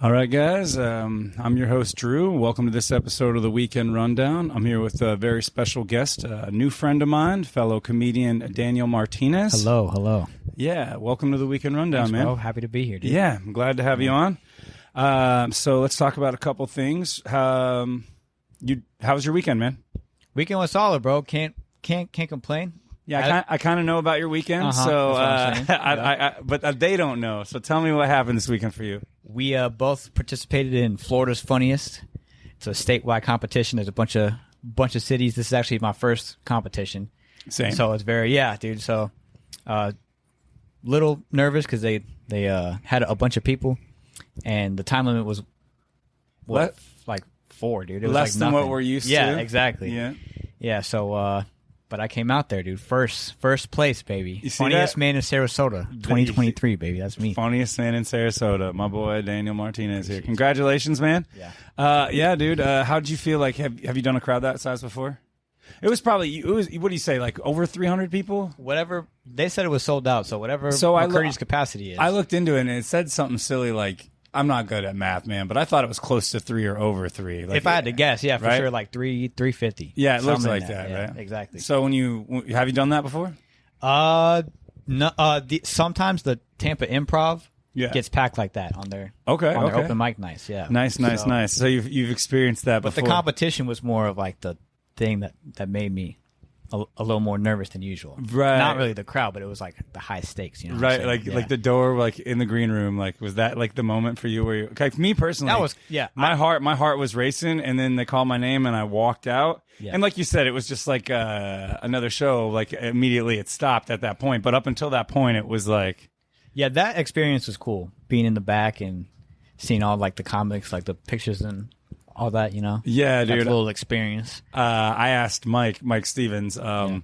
All right, guys. I'm your host, Drew. Welcome to this episode of the Weekend Rundown. I'm here with a very special guest, a new friend of mine, fellow comedian Daniel Martinez. Hello. Yeah, welcome to the Weekend Rundown, Thanks, man. bro. Happy to be here, dude. Yeah, I'm glad to have you on. So let's talk about a couple things. How was your weekend, man? Weekend was solid, bro. Can't complain. Yeah, I kind of know about your weekend, that's what I'm saying. but they don't know. So tell me what happened this weekend for you. We both participated in Florida's Funniest. It's a statewide competition. There's a bunch of cities. This is actually my first competition. Same. So it's dude. So, little nervous because they had a bunch of people, and the time limit was like 4, dude. It was less like than nothing. what we're used to. Yeah, exactly. Yeah. So, but I came out there, dude. First place, baby. You see Funniest that? man in Sarasota, 2023, baby. That's me. Funniest man in Sarasota, my boy Daniel Martinez here. Congratulations, man. Yeah. Dude. How did you feel? Like, have you done a crowd that size before? It was what do you say? Like over 300 people? Whatever they said, it was sold out. So whatever So McCurdy's capacity is. I looked into it and it said something silly like, I'm not good at math, man, but I thought it was close to 3 or over 3. Like, if I had to guess, yeah, for right? sure, like 350. Yeah, it looks Something like that, right? Exactly. So have you done that before? No. Sometimes the Tampa Improv gets packed like that on their open mic nights. Yeah, nice. So you've experienced that but before. the competition was more of like the thing that made me a little more nervous than usual. Right. Not really the crowd, but it was like the high stakes. You know. Right. Like the door, like in the green room. Like, was that like the moment for you where you? Like me personally, That was My heart was racing, and then they called my name, and I walked out. Yeah. And like you said, it was just like another show. Like immediately it stopped at that point. But up until that point, it was like. Yeah, that experience was cool. Being in the back and seeing all like the comics, like the pictures and all that, you know? Yeah, dude. That's a little experience. I asked Mike Stevens, I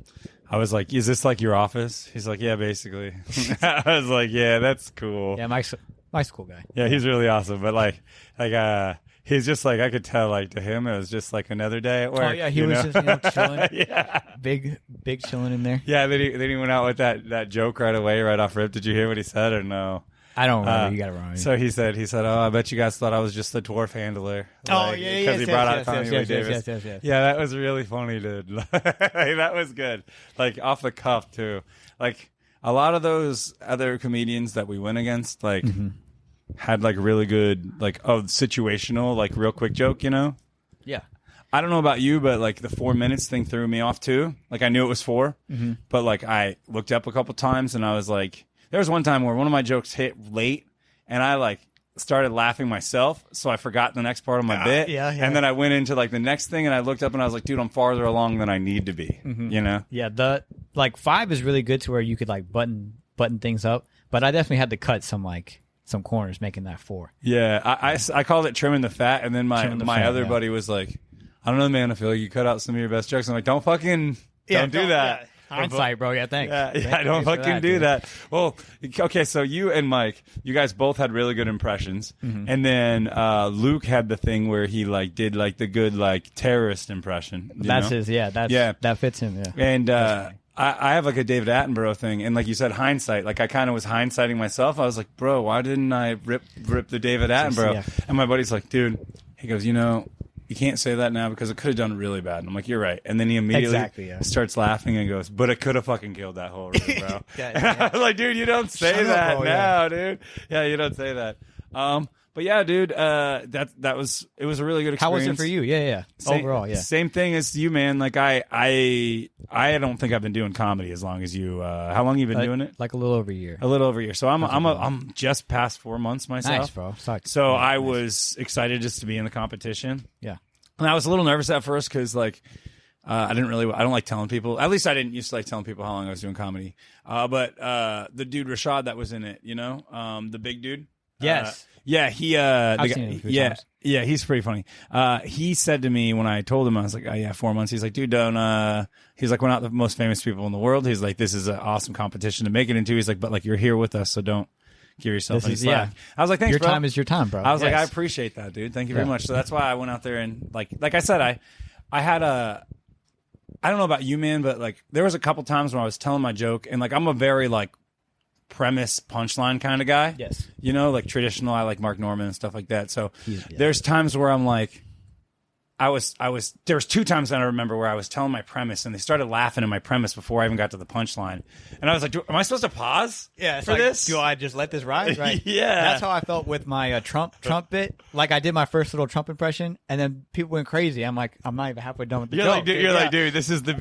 was like, is this like your office? He's like, yeah, basically. I was like, yeah, that's cool. Yeah, Mike's a cool guy. Yeah, he's really awesome. But he's just like, I could tell like to him, it was just like another day at work. Oh, yeah, he was just chilling. Yeah. Big chilling in there. Yeah, then he went out with that joke right away, right off rip. Did you hear what he said or no? I don't remember. You got it wrong. So he said, oh, I bet you guys thought I was just the dwarf handler. Oh, yeah. Because he brought out Tommy Lee Davis. Yes. Yeah, that was really funny, dude. That was good. Like, off the cuff, too. Like, a lot of those other comedians that we went against, like, had, like, really good, like, situational, like, real quick joke, you know? Yeah. I don't know about you, but, like, the 4 minutes thing threw me off, too. Like, I knew it was 4. But, like, I looked up a couple times, and I was like... There was one time where one of my jokes hit late, and I like started laughing myself, so I forgot the next part of my bit. Yeah. And then I went into like the next thing, and I looked up, and I was like, "Dude, I'm farther along than I need to be." You know? Yeah. The 5 is really good to where you could like button things up, but I definitely had to cut some corners making that 4. Yeah, I called it trimming the fat, and then my other buddy was like, "I don't know, man. I feel like you cut out some of your best jokes." I'm like, "Don't fucking don't do that." Yeah. Hindsight, bro. Yeah, thanks. Yeah, don't fucking do that. Well, okay, so you and Mike, you guys both had really good impressions, and then Luke had the thing where he like did like the good like terrorist impression. That fits him. Yeah, and I have like a David Attenborough thing, and like you said, hindsight. Like I kind of was hindsighting myself. I was like, bro, why didn't I rip the David Attenborough? Yeah. And my buddy's like, dude, he goes, you can't say that now because it could have done really bad. And I'm like, you're right. And then he immediately starts laughing and goes, but it could have fucking killed that whole room, bro. I was like, dude, you don't say that now, dude. Yeah, you don't say that. But yeah, dude, it was a really good experience. How was it for you? Yeah. Overall, yeah. Same thing as you, man. Like I don't think I've been doing comedy as long as you. How long have you been doing it? Like a little over a year. A little over a year. So I'm just past 4 months myself. Nice, bro. So I was excited just to be in the competition. Yeah. And I was a little nervous at first because like I don't like telling people. At least I didn't used to like telling people how long I was doing comedy. But the dude Rashad that was in it, the big dude. Yes. I've seen him a few times. Yeah, he's pretty funny. He said to me when I told him, I was like, oh yeah, 4 months. He's like, dude, don't, he's like, we're not the most famous people in the world. He's like, this is an awesome competition to make it into. He's like, but like, you're here with us, so don't give yourself any slack. Yeah. I was like, thanks, your bro. Time is your time, bro. I was like, I appreciate that, dude. Thank you very much. So that's why I went out there and like I said, I had I don't know about you, man, but like there was a couple times when I was telling my joke and like I'm a very like premise punchline kind of guy. Yes. You know, like traditional. I like Mark Norman and stuff like that. So there's times where I'm like, there was 2 times that I remember where I was telling my premise and they started laughing at my premise before I even got to the punchline. And I was like, am I supposed to pause for this? Do I just let this ride? Right. Yeah. That's how I felt with my Trump bit. Like I did my first little Trump impression and then people went crazy. I'm like, I'm not even halfway done with the joke. You're like, dude, this is the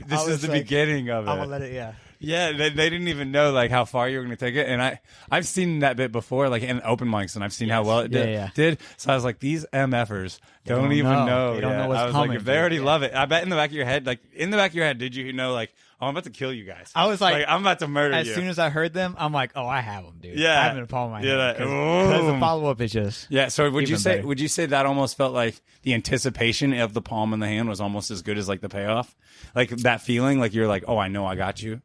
beginning of it. I'm going to let it, yeah. Yeah, they didn't even know like how far you were going to take it, and I've seen that bit before, like in open mics, and I've seen how well it did. So I was like, these MFers don't even know. They don't know what's I was coming. like, if they already love it, I bet in the back of your head, did you know like, oh, I'm about to kill you guys? I was like I'm about to murder you. As soon as I heard them, I'm like, oh, I have them, dude. Yeah, I have them in the palm of my hand. Because the follow up is just So would you say that almost felt like the anticipation of the palm in the hand was almost as good as like the payoff, like that feeling, like you're like, oh, I know I got you.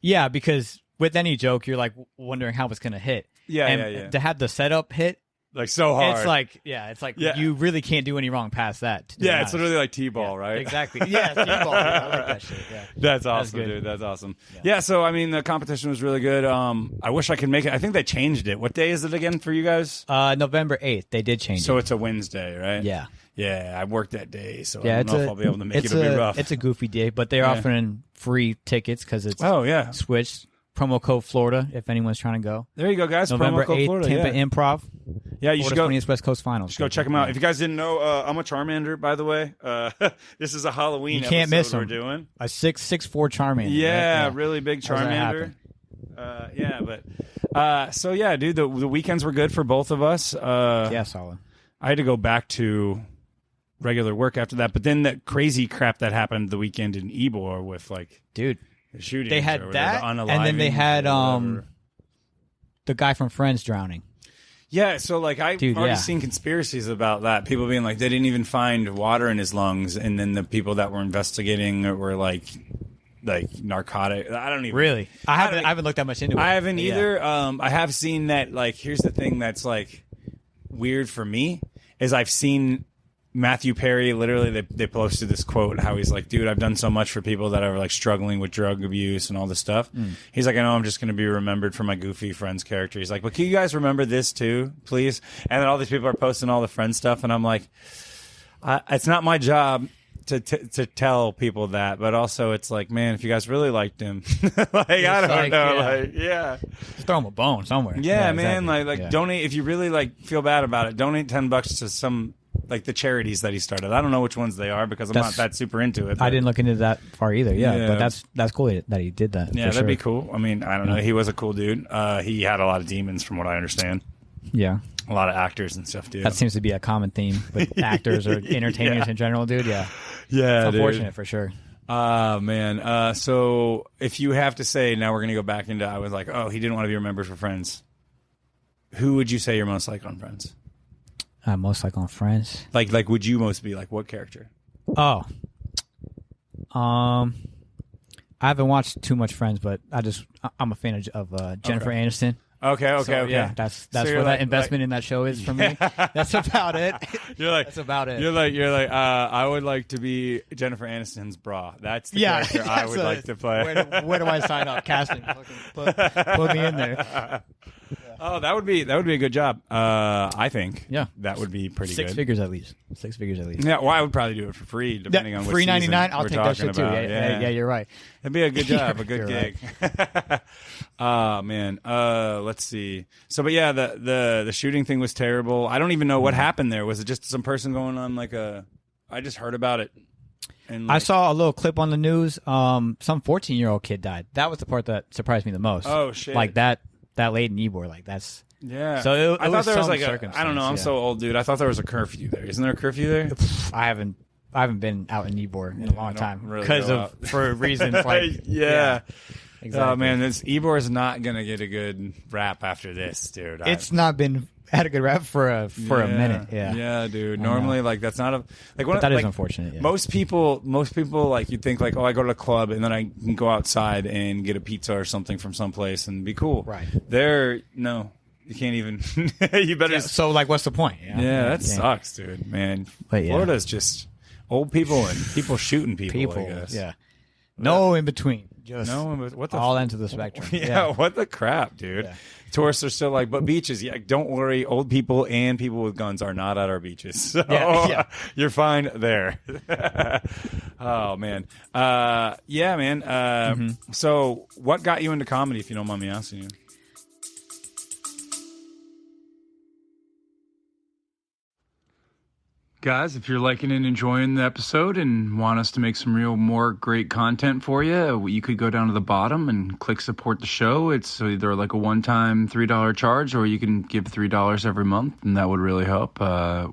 Yeah, because with any joke, you're like wondering how it's going to hit. Yeah. To have the setup hit, like so hard. It's like you really can't do any wrong past that. Yeah, it's literally like T-ball, right? Exactly. Yeah, T-ball. I like that shit. Yeah. That's awesome, dude. That's awesome. Yeah, so I mean, the competition was really good. I wish I could make it. I think they changed it. What day is it again for you guys? November 8th. They did change it. So it's a Wednesday, right? Yeah. Yeah, I worked that day, so I don't know if I'll be able to make it. It'll be rough. It's a goofy day, but they're offering free tickets because it's switched. Promo code Florida if anyone's trying to go. There you go, guys. November Promo code 8th, Florida, Tampa Improv. Yeah, you should go. 20th West Coast Finals. Just go check them out. If you guys didn't know, I'm a Charmander, by the way. This is a Halloween you can't miss we're doing. A 6'4" Charmander. Yeah, right? really big Charmander. So yeah, dude, the weekends were good for both of us. Solid. I had to go back to regular work after that, but then the crazy crap that happened the weekend in Ybor with like, dude, the shooting. They had that, and then they had the guy from Friends drowning. Yeah, so like I've already seen conspiracies about that. People being like they didn't even find water in his lungs, and then the people that were investigating were like narcotic. I don't even really. I haven't looked that much into it. I haven't either. I have seen that. Like, here's the thing that's like weird for me is I've seen Matthew Perry, literally, they posted this quote, how he's like, dude, I've done so much for people that are like struggling with drug abuse and all this stuff. He's like, I know I'm just going to be remembered for my goofy Friends character. He's like, but can you guys remember this too, please? And then all these people are posting all the Friends stuff, and I'm like, it's not my job to tell people that, but also it's like, man, if you guys really liked him, like, I don't know, just throw him a bone somewhere. Yeah, man, like donate if you really like feel bad about it. Donate $10 to some. Like the charities that he started. I don't know which ones they are because I'm not that super into it. I didn't look into that far either. Yeah, but that's cool that he did that. Yeah, that'd be cool. I mean, I don't know. He was a cool dude. He had a lot of demons from what I understand. Yeah. A lot of actors and stuff, dude. That seems to be a common theme with actors or entertainers in general, dude. Yeah. Yeah, it's unfortunate for sure. Man. So if you have to say, now we're going to go back into, I was like, oh, he didn't want to be remembered for Friends. Who would you say you're most like on Friends? Most like on Friends. Like, would you most be like what character? Oh, I haven't watched too much Friends, but I'm a fan of Jennifer Aniston. Okay. Yeah, that's where that investment in that show is for me. That's about it. That's about it. You're like, I would like to be Jennifer Aniston's bra. That's the character I would like to play. Where do I sign up? Casting. Put me in there. Oh, that would be a good job. I think. Yeah, that would be pretty good. 6 figures at least. 6 figures at least. Yeah, well, I would probably do it for free, depending on what free season $99. I'll take that shit too. About. Yeah, you're right. That'd be a good job, a good gig. Right. Oh man. Let's see. So, but yeah, the shooting thing was terrible. I don't even know what happened there. Was it just some person going on like a? I just heard about it. And I saw a little clip on the news. Some 14-year-old kid died. That was the part that surprised me the most. Oh shit! Like that late in Ybor, like that's. Yeah. So I thought there was like I don't know. I'm so old, dude. I thought there was a curfew there. Isn't there a curfew there? I haven't been out in Ybor in a long time really because for reasons like yeah. Exactly. Oh man, this Ybor is not gonna get a good rap after this, dude. It's not been had a good rap for a minute. Yeah, dude. Normally, like that's not a like. But that is unfortunate. Yeah. Most people, like you think like, oh, I go to the club and then I can go outside and get a pizza or something from someplace and be cool. Right. No. You can't even. You better. Yeah, so, like, what's the point? Yeah, that sucks, dude. Man, but, Florida's just old people and people shooting people. I guess. Yeah. No in between. Just what the all ends of the spectrum. Yeah, what the crap, dude. Yeah. Tourists are still like, but beaches, yeah, don't worry. Old people and people with guns are not at our beaches. So you're fine there. Oh, man. Yeah, man. So what got you into comedy, if you don't mind me asking you? Guys, if you're liking and enjoying the episode and want us to make some more great content for you, you could go down to the bottom and click support the show. It's either like a one-time $3 charge, or you can give $3 every month, and that would really help.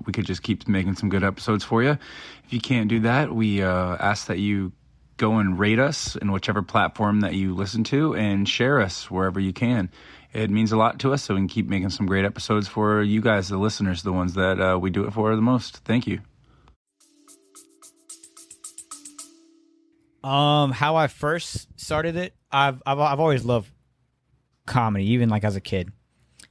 We could just keep making some good episodes for you. If you can't do that, we ask that you go and rate us in whichever platform that you listen to, and share us wherever you can. It means a lot to us, so we can keep making some great episodes for you guys, the listeners, the ones that we do it for the most. Thank you. How I first started it, I've always loved comedy, even like as a kid.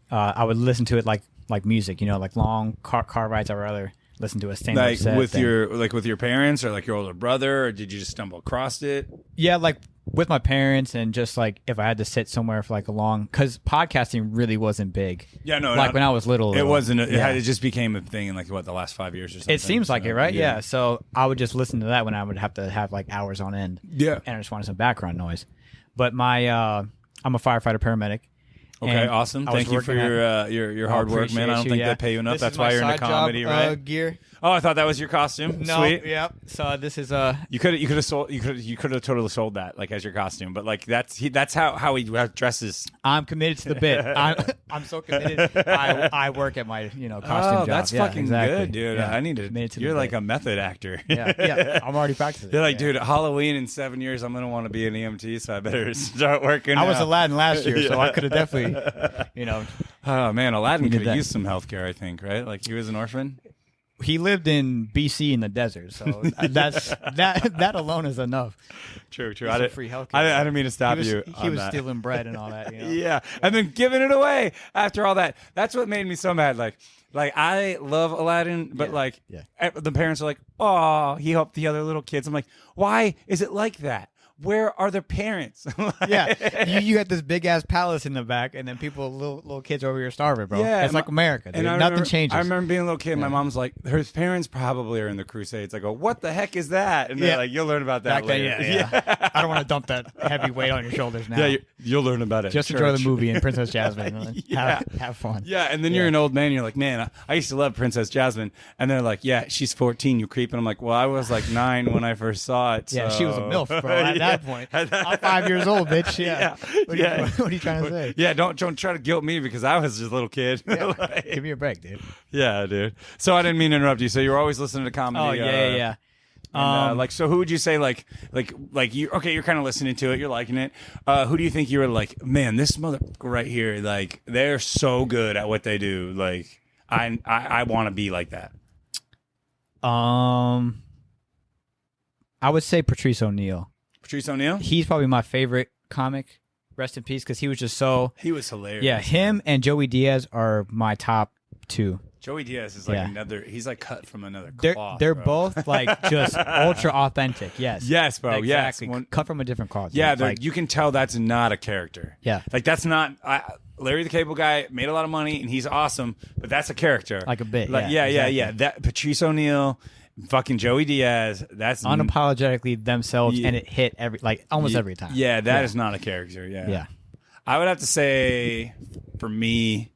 I would listen to it like music, like long car rides. I'd rather listen to a stand-up set with your parents, or like your older brother, or did you just stumble across it? Yeah, like with my parents, and just like if I had to sit somewhere for like a long, because podcasting really wasn't big. Yeah, no, like when I was little, it wasn't. It just became a thing in like the last 5 years or something. It seems like it, right? Yeah. So I would just listen to that when I would have to have like hours on end. Yeah, and I just wanted some background noise. But I'm a firefighter paramedic. Okay, awesome. Thank you for your hard work, man. I don't think they pay you enough. That's why you're into comedy, right? Gear. Oh, I thought that was your costume. No, Sweet. Yep. So this is you could have totally sold that like as your costume, but like that's how he dresses. I'm committed to the bit. I'm so committed. I work at my costume job. That's fucking good, dude. Yeah. I need to. You're like a method actor. Yeah. I'm already practicing. They're like, dude, Halloween in 7 years, I'm gonna want to be an EMT, so I better start working. I was Aladdin last year, so I could have definitely, Oh man, Aladdin could have used some healthcare, I think, right? Like he was an orphan. He lived in BC in the desert, so that alone is enough. True. I didn't free healthcare. I didn't mean to stop you. He was stealing bread and all that. Yeah, and then giving it away after all that. That's what made me so mad. Like I love Aladdin, but the parents are like, "Oh, he helped the other little kids." I'm like, why is it like that? Where are their parents? You got this big ass palace in the back, and then little kids over here starving, bro. Yeah, it's like America, dude. And nothing changes. I remember being a little kid. And my mom's like, "His parents probably are in the Crusades." I go, "What the heck is that?" And they're like, "You'll learn about that later." Yeah. I don't want to dump that heavy weight on your shoulders now. Yeah, you'll learn about it. Just enjoy the movie and Princess Jasmine. Have fun. Yeah, and then you're an old man. You're like, "Man, I used to love Princess Jasmine." And they're like, "Yeah, she's 14. You creep." And I'm like, "Well, I was like 9 when I first saw it." So. Yeah, she was a MILF, bro. At that point. I'm 5 years old, bitch. Yeah. What are you trying to say? Yeah, don't try to guilt me because I was just a little kid. Yeah. Give me a break, dude. Yeah, dude. So I didn't mean to interrupt you. So you were always listening to comedy. Oh, yeah. And, so who would you say like you? Okay, you're kind of listening to it. You're liking it. Who do you think you were like? Man, this motherfucker right here. Like they're so good at what they do. Like I want to be like that. I would say Patrice O'Neill. Patrice O'Neill? He's probably my favorite comic. Rest in peace, because he was just so... He was hilarious. Yeah, him and Joey Diaz are my top two. Joey Diaz is like another... He's like cut from another cloth. They're both like just ultra authentic. Yes. Yes, bro. Exactly. Yes. Cut from a different cloth. Yeah, you can tell that's not a character. Yeah. Like that's not... Larry the Cable Guy made a lot of money and he's awesome, but that's a character. Like a bit. Like, yeah. That Patrice O'Neill... Fucking Joey Diaz, that's unapologetically themselves, and it hit almost every time. Yeah, that is not a character. Yeah. I would have to say, for me,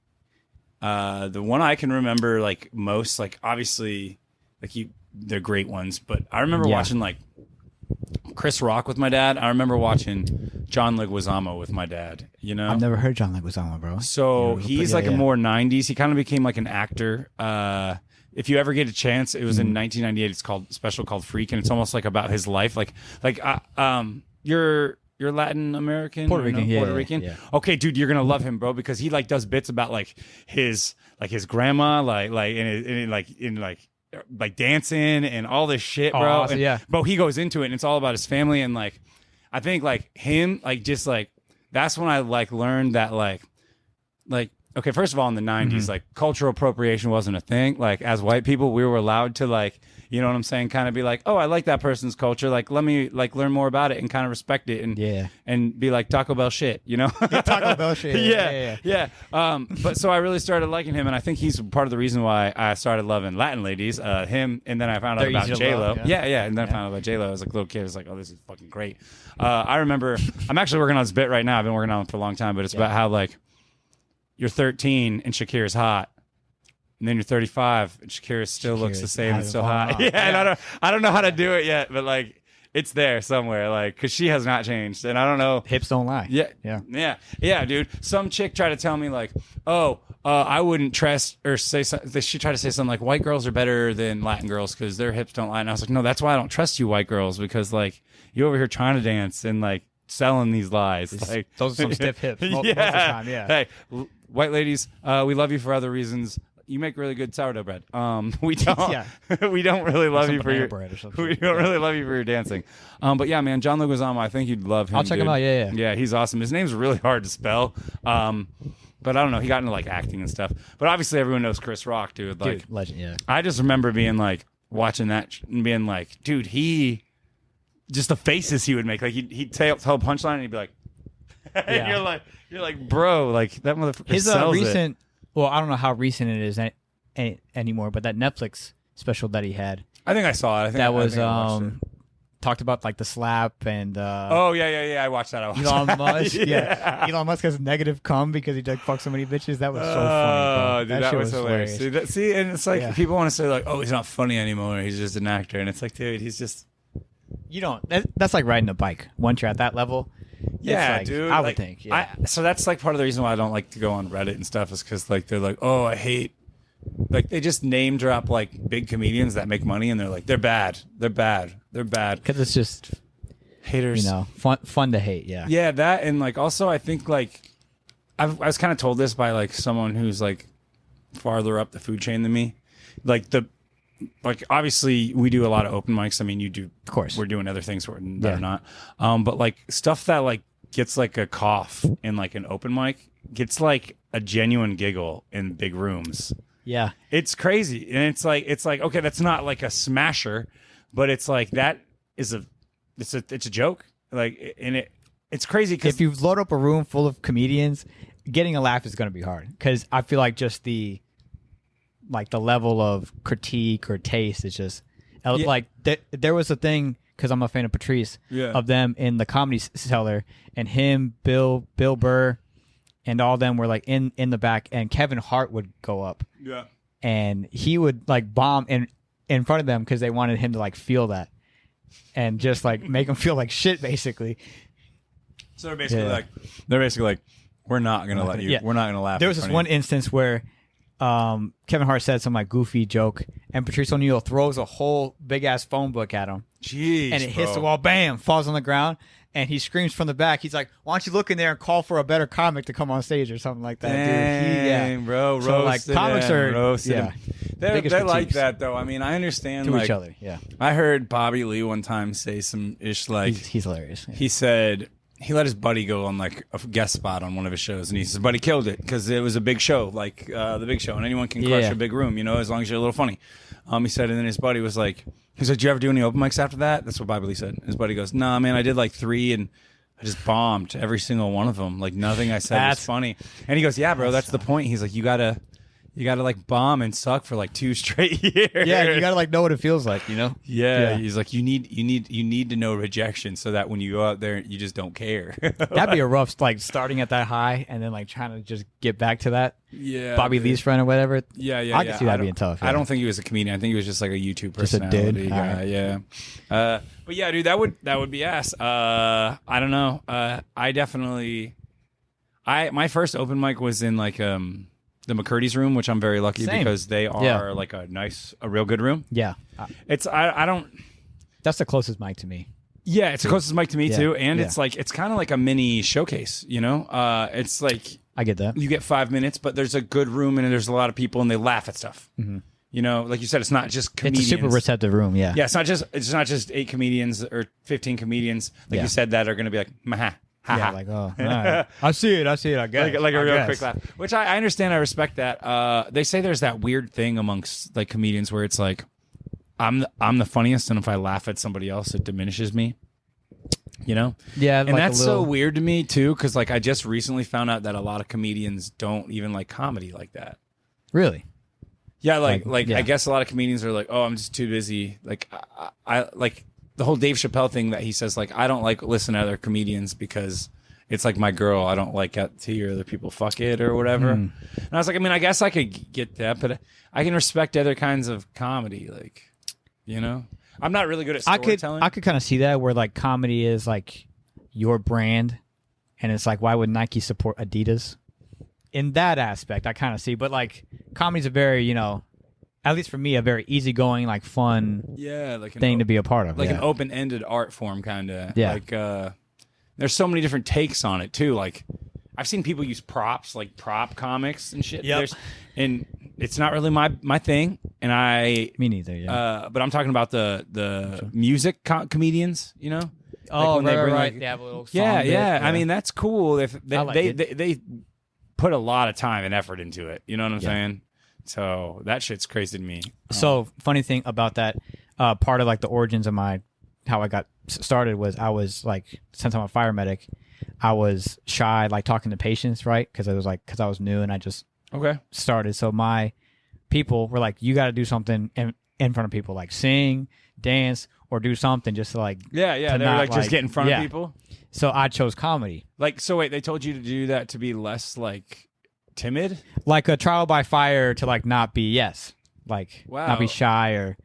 the one I can remember like most, like obviously, like they're great ones, but I remember watching like Chris Rock with my dad. I remember watching John Leguizamo with my dad. I've never heard John Leguizamo, bro. So he's like a more '90s. He kind of became like an actor. If you ever get a chance, it was in 1998. It's called special called Freak, and it's almost like about his life. You're Latin American, Puerto Rican, Puerto Rican. Yeah. Okay, dude, you're gonna love him, bro, because he like does bits about like his grandma, like dancing and all this shit, bro. Oh, awesome, Bro, he goes into it, and it's all about his family, and like I think like him, like just like that's when I like learned that like okay, first of all, in the 90s, like cultural appropriation wasn't a thing. Like as white people, we were allowed to like, you know what I'm saying? Kind of be like, oh, I like that person's culture. Like, let me like learn more about it and kind of respect it and be like Taco Bell shit, you know? Taco Bell shit. Yeah. But so I really started liking him, and I think he's part of the reason why I started loving Latin ladies. Him, and then I found out about J-Lo. Yeah. And then I found out about J-Lo as a little kid. I was like, oh, this is fucking great. I remember, I'm actually working on this bit right now. I've been working on it for a long time, but it's about how like you're 13 and Shakira's hot. And then you're 35, and Shakira still looks the same and still hot. And I don't know how to do it yet, but like it's there somewhere, like because she has not changed, and I don't know. Hips don't lie. Yeah, dude. Some chick tried to tell me like, oh, I wouldn't trust or say something. She tried to say something like white girls are better than Latin girls because their hips don't lie. And I was like, no, that's why I don't trust you, white girls, because like you over here trying to dance and like selling these lies. Like those are some stiff hips. Most of the time, Hey, white ladies, we love you for other reasons. You make really good sourdough bread. We don't. We don't really love you for your bread or something. We don't really love you for your dancing. But yeah, man, John Leguizamo, I think you'd love him. I'll check him out. Yeah, he's awesome. His name's really hard to spell. But I don't know. He got into like acting and stuff. But obviously, everyone knows Chris Rock, dude. Like, legend. Yeah. I just remember being like watching that and being like, dude, just the faces he would make. Like he'd tell a punchline and he'd be like, and you're like, bro, like that motherfucker. His sells recent. It. Well, I don't know how recent it is anymore, but that Netflix special that he had. I think I saw it. That was talked about like the slap and. Oh yeah. I watched that. Elon Musk. Elon Musk has negative cum because he like fucked so many bitches. That was so funny. Bro. Dude, that was hilarious. See, and it's like people want to say like, oh, he's not funny anymore. He's just an actor, and it's like, dude, he's just. You don't. That's like riding a bike. Once you're at that level. Yeah, like, dude. I would think. Yeah. So that's like part of the reason why I don't like to go on Reddit and stuff is because like they're like, oh, I hate. Like they just name drop like big comedians that make money, and they're like, they're bad. Because it's just haters. You know, fun to hate. Yeah. Yeah, that and like also I think like I was kind of told this by like someone who's like farther up the food chain than me, like obviously we do a lot of open mics. I mean, you do, of course. We're doing other things that are not. But like stuff that like gets like a cough in like an open mic gets like a genuine giggle in big rooms. Yeah, it's crazy, and it's like okay, that's not like a smasher, but it's like that is it's a joke. Like, and it's crazy because if you load up a room full of comedians, getting a laugh is going to be hard because I feel like just the level of critique or taste is just like there was a thing because I'm a fan of Patrice of them in the Comedy Cellar, and him, Bill Burr, and all of them were like in the back, and Kevin Hart would go up, and he would like bomb in front of them because they wanted him to like feel that, and just like make him feel like shit basically. So they're basically like, we're not gonna let you. We're not gonna laugh. There was this one instance where. Kevin Hart said some like goofy joke, and Patrice O'Neill throws a whole big ass phone book at him. Jeez, and it hits the wall, bam, falls on the ground, and he screams from the back. He's like, "Why don't you look in there and call for a better comic to come on stage or something like that?" Dang, dude. Bro, so like comics are they're like that though. I mean, I understand to like, each other. Yeah, I heard Bobby Lee one time say some ish like he's hilarious. Yeah. He said. He let his buddy go on like a guest spot on one of his shows, and he says, "Buddy killed it because it was a big show, like the Big Show, and anyone can crush a big room, you know, as long as you're a little funny." He said, and then his buddy was like, "He's like, did you ever do any open mics after that?" That's what Bobby Lee said. His buddy goes, "Nah, man, I did like 3, and I just bombed every single one of them. Like nothing I said was funny." And he goes, "Yeah, bro, that's the point." He's like, "You gotta like bomb and suck for like 2 straight years. Yeah, you gotta like know what it feels like, you know." Yeah. He's like, you need to know rejection so that when you go out there, you just don't care. That'd be a rough like starting at that high and then like trying to just get back to that. Yeah, Bobby Lee's friend or whatever. Yeah. I can see that being tough. Yeah. I don't think he was a comedian. I think he was just like a YouTube personality guy. Right. Yeah. But yeah, dude, that would be ass. I don't know. My first open mic was in like the McCurdy's room, which I'm very lucky because they are like a real good room. Yeah. I don't. That's the closest mic to me. Yeah, it's the closest mic to me too, and it's kind of like a mini showcase. You know, it's like I get that. You get 5 minutes, but there's a good room and there's a lot of people and they laugh at stuff. Mm-hmm. You know, like you said, it's not just comedians. It's a super receptive room. Yeah. Yeah, it's not just 8 comedians or 15 comedians like you said that are going to be like, ha Yeah, like, oh, all right. I see it, I guess. Like a real quick laugh. Which I understand, I respect that. They say there's that weird thing amongst like comedians where it's like, I'm the funniest, and if I laugh at somebody else, it diminishes me. You know? Yeah. And like that's so weird to me, too, because like I just recently found out that a lot of comedians don't even like comedy like that. Really? Yeah, like I guess a lot of comedians are like, oh, I'm just too busy. Like, I like the whole Dave Chappelle thing that he says, like, I don't like listen to other comedians because it's like my girl. I don't like to hear other people fuck it or whatever. And I was like, I mean, I guess I could get that, but I can respect other kinds of comedy. Like, you know, I'm not really good at storytelling. I could kind of see that where like comedy is like your brand, and it's like, why would Nike support Adidas? In that aspect, I kind of see, but like comedy's a very, you know, at least for me, a very easygoing, like fun, like thing to be a part of, like an open-ended art form, kind of. Yeah. Like there's so many different takes on it too. Like I've seen people use props, like prop comics and shit. Yep. And it's not really my thing. And me neither. Yeah. But I'm talking about the music comedians, you know. Oh, like when they bring right. Like, they have a little song yeah. bit. I mean, that's cool if they they put a lot of time and effort into it. You know what I'm saying? So that shit's crazy to me. So funny thing about that, part of like the origins of how I got started was I was like, since I'm a fire medic, I was shy, like talking to patients, right? Because I was new and I just started. So my people were like, you got to do something in front of people, like sing, dance, or do something just to like they were like just get in front of people. So I chose comedy. Like, so wait, they told you to do that to be less like timid, like a trial by fire, to like not be not be shy or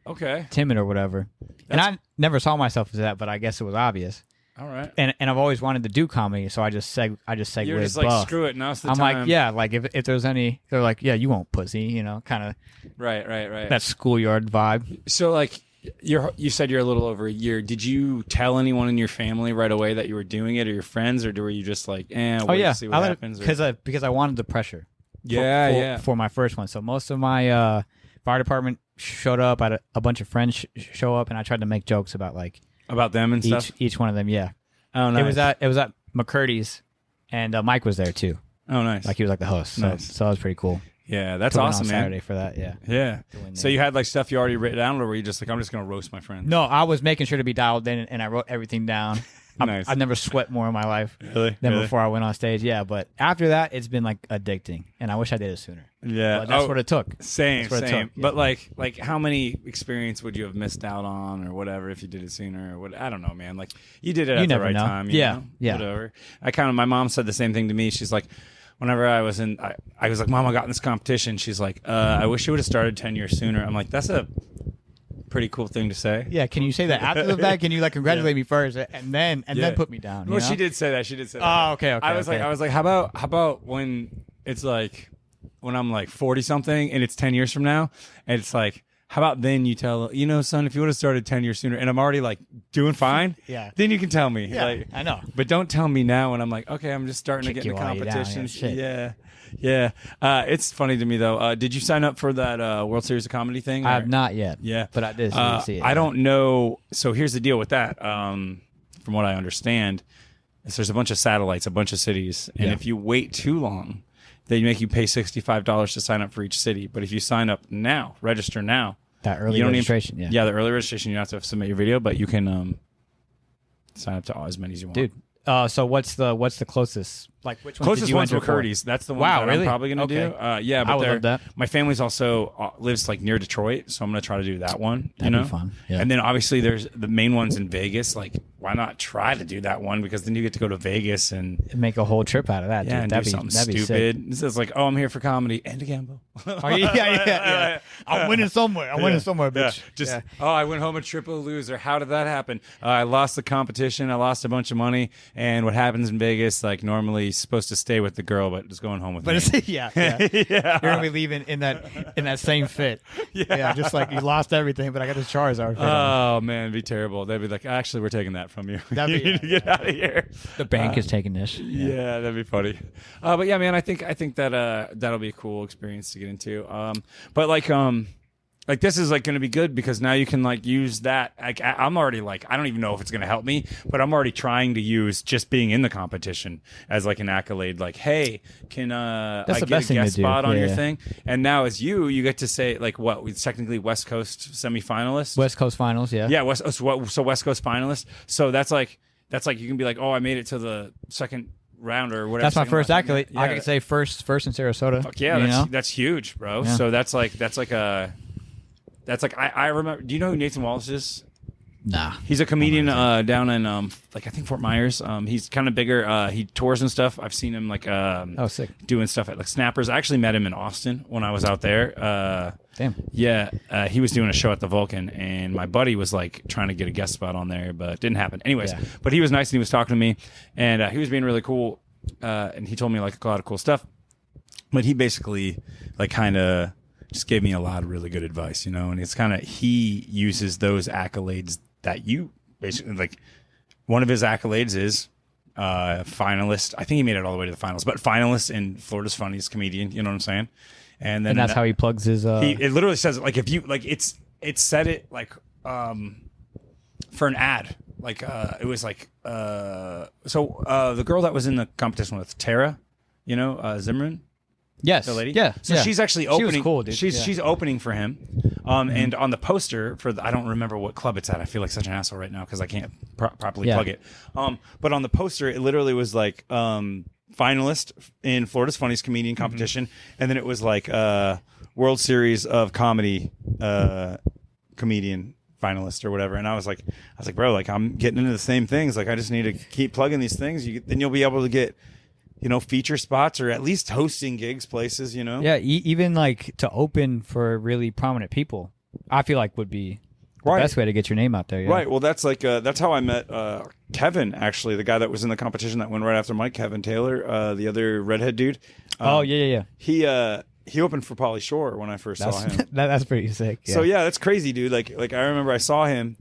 timid or whatever. And I never saw myself as that, but I guess it was obvious. All right. And I've always wanted to do comedy, so I just segued. You're just like, screw it, now's the time. I'm like, yeah, like if there's any, they're like, yeah, you won't, pussy, you know, kind of. Right. That schoolyard vibe. So like, you said you're a little over a year. Did you tell anyone in your family right away that you were doing it, or your friends, or were you just like, wait to see what happens? Because I wanted the pressure. For my first one. So most of my fire department showed up. I had a bunch of friends show up, and I tried to make jokes about them and stuff. Each one of them, yeah. Oh, nice. It was at McCurdy's, and Mike was there too. Oh, nice. Like he was like the host. Nice. So that was pretty cool. Yeah, that's awesome, man. Saturday for that, yeah. Yeah. So you had like stuff you already written down, or were you just like, I'm just gonna roast my friends? No, I was making sure to be dialed in, and I wrote everything down. Nice. I've never sweat more in my life than before I went on stage. Yeah, but after that, it's been like addicting, and I wish I did it sooner. Yeah, but that's what it took. Same. Yeah. But like, how many experience would you have missed out on, or whatever, if you did it sooner? Or what? I don't know, man. Like you did it at the right time. You know? Yeah. Whatever. My mom said the same thing to me. She's like, whenever I was I was like, Mom, I got in this competition. She's like, I wish you would have started 10 years sooner. I'm like, that's a pretty cool thing to say. Yeah, can you say that after the fact? Can you like congratulate me first and then put me down? Well, she did say that. Oh, okay. I was like, how about when it's like when I'm like 40 something and it's 10 years from now, and it's like, how about then you tell, son, if you would have started 10 years sooner and I'm already like doing fine, then you can tell me. Yeah, like, I know. But don't tell me now when I'm like, okay, I'm just starting to get into competitions. Yeah. It's funny to me though. Did you sign up for that World Series of Comedy thing? I have not yet. Yeah. But I did see it. I don't know. So here's the deal with that. From what I understand, is there's a bunch of satellites, a bunch of cities. And if you wait too long, they make you pay $65 to sign up for each city. But if you sign up now, register now. That early registration, the early registration, you don't have to submit your video, but you can sign up to as many as you want. Dude, so what's the closest? Like which one? Closest one's McCurdy's. That's the one that I'm probably going to do. Yeah, but I would love that. My family's also lives like near Detroit, so I'm going to try to do that one. That'd be fun. Yeah. And then obviously there's the main ones in Vegas. Like, why not try to do that one? Because then you get to go to Vegas and make a whole trip out of that. Yeah, dude. That'd be something stupid. It's just like, oh, I'm here for comedy and to gamble. Yeah. I'm winning somewhere. Bitch. I went home a triple loser. How did that happen? I lost the competition. I lost a bunch of money. And what happens in Vegas? Like normally, you're supposed to stay with the girl, but just going home with me. Yeah. You're gonna be leaving in that same fit. Yeah, just like you lost everything, but I got this Charizard. Oh man, it'd be terrible. They'd be like, actually, we're taking that from you. You need to get out of here. The bank is taking this. Yeah, that'd be funny. But yeah, man, I think that that'll be a cool experience to get into. But like like this is like going to be good because now you can like use that. Like I'm already like I don't even know if it's going to help me, but I'm already trying to use just being in the competition as like an accolade. Like, hey, can I get a guest spot on your thing? And now as you get to say like what? It's technically West Coast semifinalist. West Coast finals, yeah. Yeah, West Coast finalist. So that's like you can be like, oh, I made it to the second round or whatever. That's my first accolade. Yeah. I could say first in Sarasota. Fuck yeah, that's huge, bro. Yeah. So that's like I remember. Do you know who Nathan Wallace is? Nah. He's a comedian down in like I think Fort Myers. He's kind of bigger. He tours and stuff. I've seen him like sick, doing stuff at like Snappers. I actually met him in Austin when I was out there. Damn. Yeah, he was doing a show at the Vulcan, and my buddy was like trying to get a guest spot on there, but it didn't happen. Anyways, but he was nice and he was talking to me, and he was being really cool, and he told me like a lot of cool stuff. But he basically like kind of just gave me a lot of really good advice, and it's kind of he uses those accolades that you basically like. One of his accolades is finalist. I think he made it all the way to the finals, but finalist in Florida's Funniest Comedian. You know what I'm saying? And then that's how he plugs his. It literally says like if you like it said it like for an ad like it was like the girl that was in the competition with Tara, Zimmerman. Yes, the lady. Yeah, so she's actually opening. She was cool, dude. She's opening for him, and on the poster for I don't remember what club it's at. I feel like such an asshole right now because I can't properly plug it. But on the poster, it literally was like finalist in Florida's Funniest Comedian competition, and then it was like World Series of Comedy comedian finalist or whatever. And I was like, bro, like I'm getting into the same things. Like I just need to keep plugging these things. Then you'll be able to get. Feature spots or at least hosting gigs places, Yeah, even like to open for really prominent people, I feel like would be the best way to get your name out there. Yeah. Right. Well, that's like that's how I met Kevin, actually, the guy that was in the competition that went right after Mike, Kevin Taylor, the other redhead dude. Yeah. He opened for Pauly Shore when I first saw him. That's pretty sick. Yeah. So yeah, that's crazy, dude. Like I remember I saw him.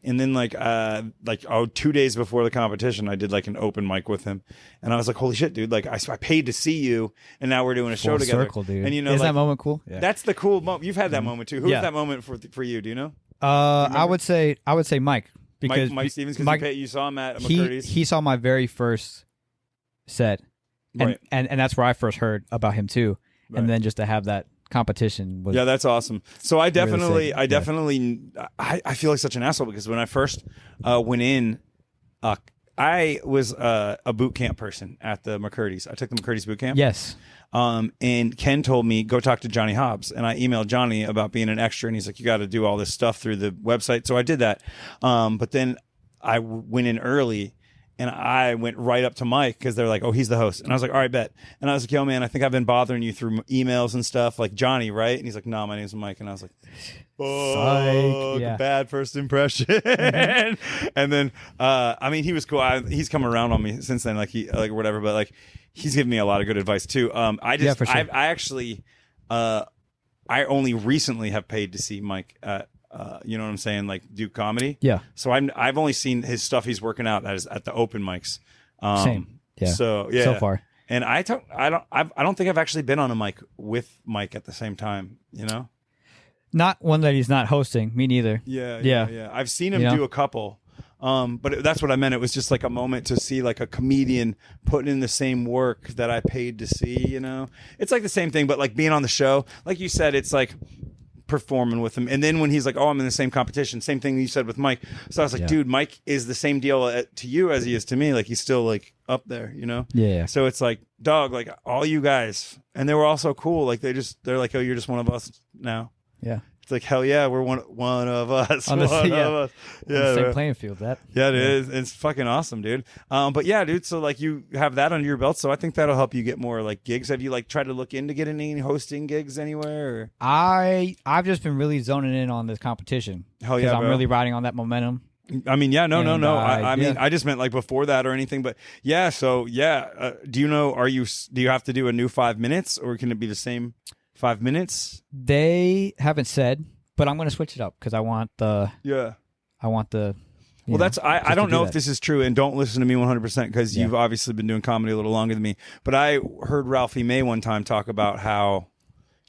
And then 2 days before the competition, I did like an open mic with him, and I was like, "Holy shit, dude! Like I paid to see you, and now we're doing a show together." Circle, dude. And isn't that moment cool? Yeah. That's the cool moment. You've had that moment too. Who was that moment for you? Do you know? I would say Mike because Mike Stevens because you saw him at McCurdy's. He saw my very first set, and that's where I first heard about him too, and then just to have that competition was that's awesome. So I definitely really I feel like such an asshole because when I first went in I was a boot camp person at the McCurdy's. I took the McCurdy's boot camp. Yes. And Ken told me go talk to Johnny Hobbs, and I emailed Johnny about being an extra, and he's like, you got to do all this stuff through the website. So I did that. But then I went in early. And I went right up to Mike because they're like, oh, he's the host. And I was like, all right, bet. And I was like, yo, man, I think I've been bothering you through emails and stuff. Like, Johnny, right? And he's like, no, my name's Mike. And I was like, bad first impression. And then, he was cool. He's come around on me since then, like whatever. But, like, he's given me a lot of good advice, too. For sure. I only recently have paid to see Mike you know what I'm saying? Like do comedy. Yeah. So I've only seen his stuff he's working out at the open mics. Same. Yeah. So yeah. So far. And I don't think I've actually been on a mic with Mike at the same time. Not one that he's not hosting. Me neither. Yeah. I've seen him do a couple. But that's what I meant. It was just like a moment to see like a comedian putting in the same work that I paid to see. It's like the same thing, but like being on the show, like you said, it's like. Performing with him, and then when he's like, "Oh, I'm in the same competition," same thing you said with Mike. So I was like, "Dude, Mike is the same deal to you as he is to me. Like he's still like up there, Yeah. So it's like, dog, like all you guys, and they were all so cool. Like they're like, "Oh, you're just one of us now." Yeah. It's like hell yeah, we're one of us. On the same man. playing field. It is. It's fucking awesome, dude. But yeah, dude. So like you have that under your belt, so I think that'll help you get more like gigs. Have you like tried to look into getting any hosting gigs anywhere? Or? I've just been really zoning in on this competition. Hell yeah, I'm really riding on that momentum. I mean, yeah, no. I mean, I just meant like before that or anything, but yeah. So yeah, do you know? Do you have to do a new 5 minutes, or can it be the same 5 minutes? They haven't said, but I'm going to switch it up because I want the. Well, I don't know if this is true, and don't listen to me 100% because you've obviously been doing comedy a little longer than me. But I heard Ralphie May one time talk about how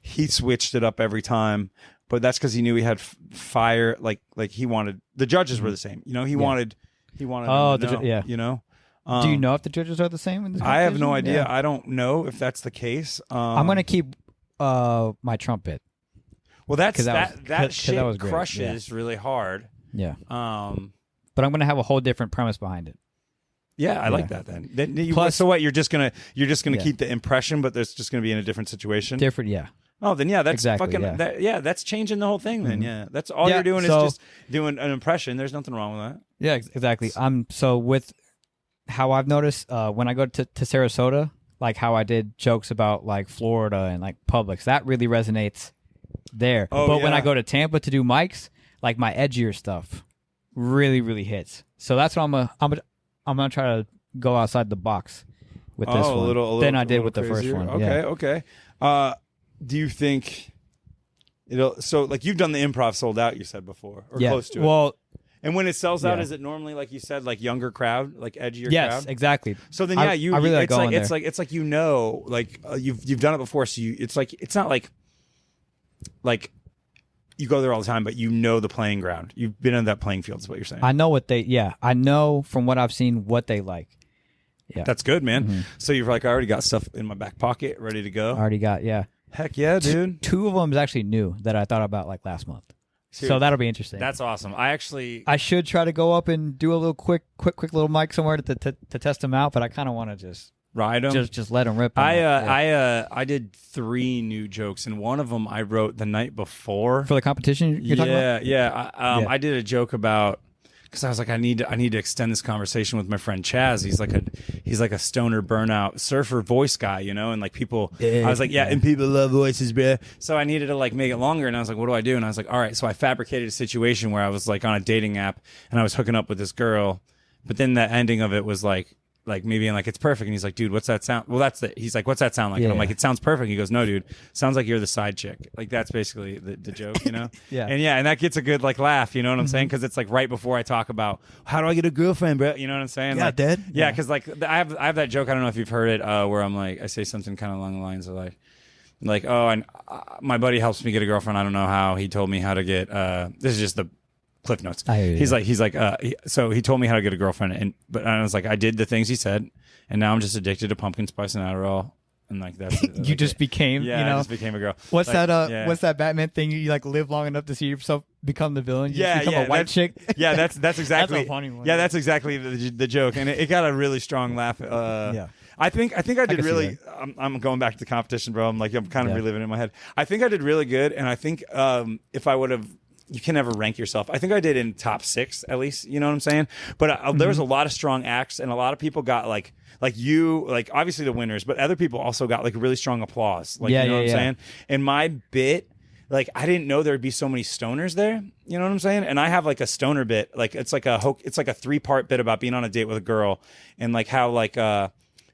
he switched it up every time but that's because he knew he had fire. Like he wanted the judges were the same. You know, he wanted. Oh, them to know, you know. Do you know if the judges are the same in this I have no idea. I don't know if that's the case. I'm gonna keep my trumpet. Well, that shit crushes really hard. Yeah. But I'm gonna have a whole different premise behind it. Yeah, I like that. Then plus, so what? You're just gonna keep the impression, but there's just gonna be in a different situation. Different, yeah. Oh, then that's exactly, fucking that's changing the whole thing. Then that's all you're doing is just doing an impression. There's nothing wrong with that. Yeah, exactly. So with how I've noticed when I go to Sarasota, like how I did jokes about like Florida and like Publix, that really resonates there. But when I go to Tampa to do mics, like my edgier stuff really, really hits. So that's what I'm gonna try to go outside the box with this one. A little than I did with the first one. Okay. Do you think it'll? So like you've done the improv sold out, you said before, or close to it. Well, and when it sells out, is it normally like you said, like younger crowd, like edgier crowd? Yes, exactly. So then I really like going there. It's like you know, like you've done it before, so it's not like you go there all the time, but you know the playing ground. You've been in that playing field, is what you're saying. I know I know from what I've seen what they like. Yeah, that's good, man. Mm-hmm. So you're like, I already got stuff in my back pocket, ready to go. Already got, Heck yeah, dude. Two of them is actually new that I thought about like last month. Dude, so that'll be interesting. That's awesome. I should try to go up and do a little quick little mic somewhere to test them out, but I kind of want to just ride them, just let them rip. I did 3 new jokes, and one of them I wrote the night before for the competition. You're talking about? I did a joke about. Because I was like, I need to extend this conversation with my friend Chaz. He's like a stoner burnout surfer voice guy, you know, and like people. I was like, and people love voices, bruh. So I needed to like make it longer, and I was like, what do I do? And I was like, all right. So I fabricated a situation where I was like on a dating app, and I was hooking up with this girl, but then the ending of it was like me being like, it's perfect. And he's like, dude, what's that sound? Well, he's like, what's that sound like? And I'm like, it sounds perfect. He goes, no, dude, sounds like you're the side chick. Like that's basically the joke, you know? And that gets a good like laugh, you know what I'm saying? Because it's like right before I talk about how do I get a girlfriend, bro? You know what I'm saying? Yeah, like, Dad. Yeah, because like I have that joke. I don't know if you've heard it, where I'm like, I say something kind of along the lines of like, oh, and my buddy helps me get a girlfriend. I don't know how. He told me how to get. This is just the Cliff Notes. So he told me how to get a girlfriend, but I was like, I did the things he said, and now I'm just addicted to pumpkin spice and Adderall, and like that's you just became, I just became a girl. What's that? What's that Batman thing? You like live long enough to see yourself become the villain. You become a white chick. Yeah, that's exactly. That's a funny one. Yeah, that's exactly the joke, and it got a really strong laugh. I think I did really. I'm going back to the competition, bro. I'm kind of reliving it in my head. I think I did really good, and I think if I would have. You can never rank yourself. I think I did in top 6 at least. You know what I'm saying? But there was a lot of strong acts, and a lot of people got like you, like obviously the winners, but other people also got like really strong applause. Like you know what I'm saying? And my bit, like I didn't know there'd be so many stoners there. You know what I'm saying? And I have like a stoner bit, like it's like a 3-part bit about being on a date with a girl, and like how like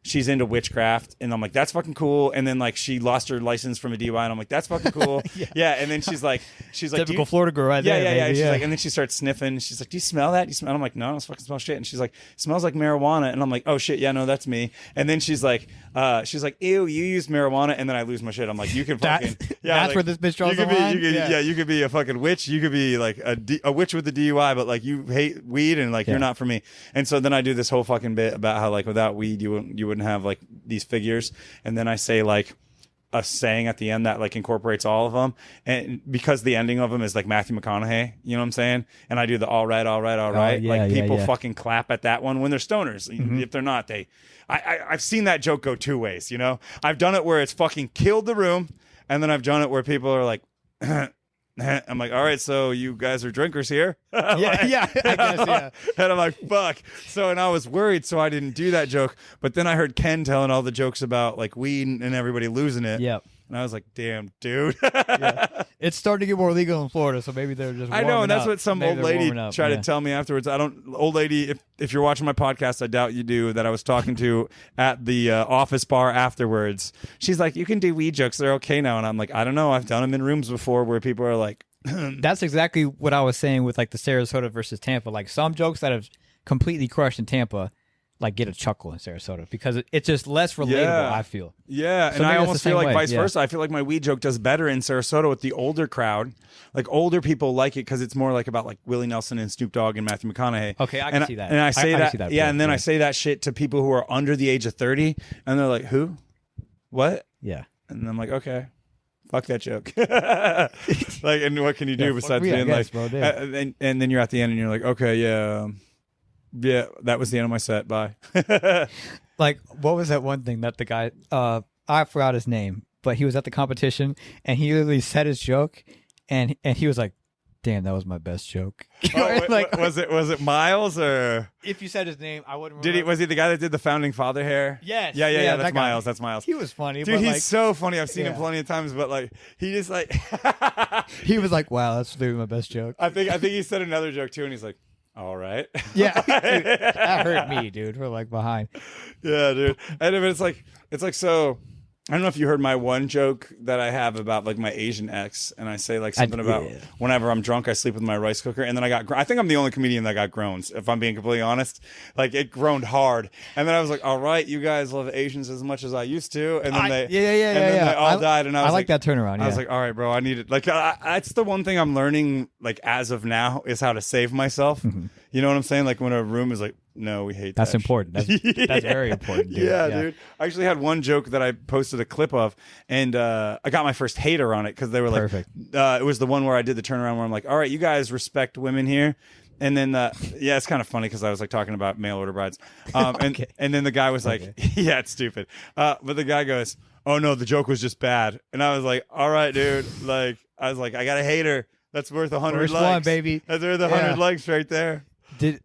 she's into witchcraft, and I'm like, that's fucking cool. And then like she lost her license from a DUI, and I'm like, that's fucking cool. And then she's like typical Florida girl right there. Yeah. She's like, and then she starts sniffing. She's like, do you smell that? And I'm like, no, I don't fucking smell shit. And she's like, it smells like marijuana. And I'm like, oh shit, yeah, no, that's me. And then she's like, ew, you use marijuana. And then I lose my shit. I'm like, you can fucking that's like, where this bitch draws the line. You could be a fucking witch. You could be like a witch with a DUI, but like you hate weed, and like you're not for me. And so then I do this whole fucking bit about how like without weed you wouldn't have like these figures, and then I say like a saying at the end that like incorporates all of them, and because the ending of them is like Matthew McConaughey, you know what I'm saying? And I do the all right, like people fucking clap at that one when they're stoners. If they're not, I've seen that joke go 2 ways, you know? I've done it where it's fucking killed the room, and then I've done it where people are like I'm like, all right, so you guys are drinkers here? I guess, And I'm like, fuck. So, and I was worried, so I didn't do that joke. But then I heard Ken telling all the jokes about like weed and everybody losing it. Yep. And I was like, damn, dude. It's starting to get more legal in Florida, so maybe they're just warming I know, and that's up. what some old lady tried to tell me afterwards. Old lady, if you're watching my podcast, I doubt you do, that I was talking to at the office bar afterwards. She's like, you can do weed jokes. They're okay now. And I'm like, I don't know. I've done them in rooms before where people are like. That's exactly what I was saying with like the Sarasota versus Tampa. Like some jokes that have completely crushed in Tampa, like get a chuckle in Sarasota because it's just less relatable. I feel. Yeah, So and I maybe that's almost the feel same like way. vice versa. I feel like my weed joke does better in Sarasota with the older crowd. Like older people like it because it's more like about like Willie Nelson and Snoop Dogg and Matthew McConaughey. Okay, I can see that. And I say I see that. yeah, and then I say that shit to people who are under the age of 30, and they're like, "Who? What?" Yeah. And I'm like, "Okay, fuck that joke." Like, and what can you do besides being like, bro, and then you're at the end and you're like, "Okay, yeah, that was the end of my set. Bye." Like, what was that one thing that the guy? I forgot his name, but he was at the competition and he literally said his joke, and he was like, "Damn, that was my best joke." Like, was it Miles or? If you said his name, I wouldn't remember. Was he the guy that did the founding father hair? Yes. Yeah. That's Miles. That's Miles. He was funny. Dude, but he's like, so funny. I've seen him plenty of times, but like he just like he was like, "Wow, that's literally my best joke." I think he said another joke too, and he's like, "All right." Yeah, dude, that hurt me, dude. We're like behind. Yeah, dude. And it's like so. I don't know if you heard my one joke that I have about like my Asian ex, and I say like something about whenever I'm drunk, I sleep with my rice cooker, and then I think I'm the only comedian that got groans, if I'm being completely honest. Like it groaned hard, and then I was like, "All right, you guys love Asians as much as I used to," and then they all died, and I was like that turnaround. I was like, "All right, bro, I need it." Like that's the one thing I'm learning, like as of now, is how to save myself. Mm-hmm. You know what I'm saying? Like when a room is like, "No, we hate that." That's important. That's very important, dude. Yeah, dude. I actually had one joke that I posted a clip of, and I got my first hater on it because they were like, "Perfect." It was the one where I did the turnaround where I'm like, "All right, you guys respect women here." And then, it's kind of funny because I was like talking about mail order brides. Okay. And then the guy was like, "Yeah, it's stupid." But the guy goes, "Oh no, the joke was just bad." And I was like, "All right, dude." Like, I was like, "I got a hater. That's worth 100 First likes, one, baby. That's worth 100 likes right there."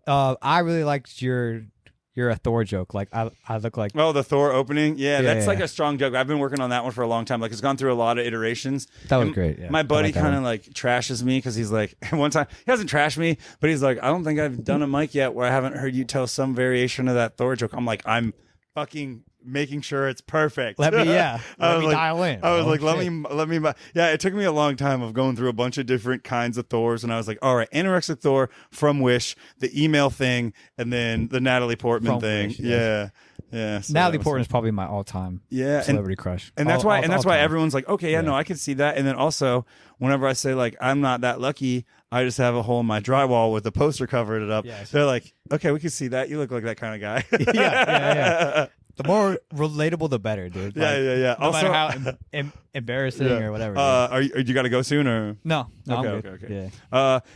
I really liked your a Thor joke. Like I look like the Thor opening. Yeah, that's like a strong joke. I've been working on that one for a long time. Like it's gone through a lot of iterations. That was great. Yeah. My buddy kind of like trashes me because he's like one time he hasn't trashed me, but he's like, "I don't think I've done a mic yet where I haven't heard you tell some variation of that Thor joke." I'm like, I'm fucking making sure it's perfect. Let me dial in. I was like, let me. Yeah, it took me a long time of going through a bunch of different kinds of Thors, and I was like, all right, anorexic Thor from Wish, the email thing, and then the Natalie Portman from thing. Wish, yes. Yeah. So Natalie Portman is probably my all-time celebrity crush, and that's why everyone's like, okay, no, I can see that. And then also, whenever I say like, I'm not that lucky, I just have a hole in my drywall with a poster covering it up. Yes. They're like, okay, we can see that. You look like that kind of guy. Yeah. The more relatable, the better, dude. Like, yeah. No matter how embarrassing or whatever. You got to go soon or no? Okay.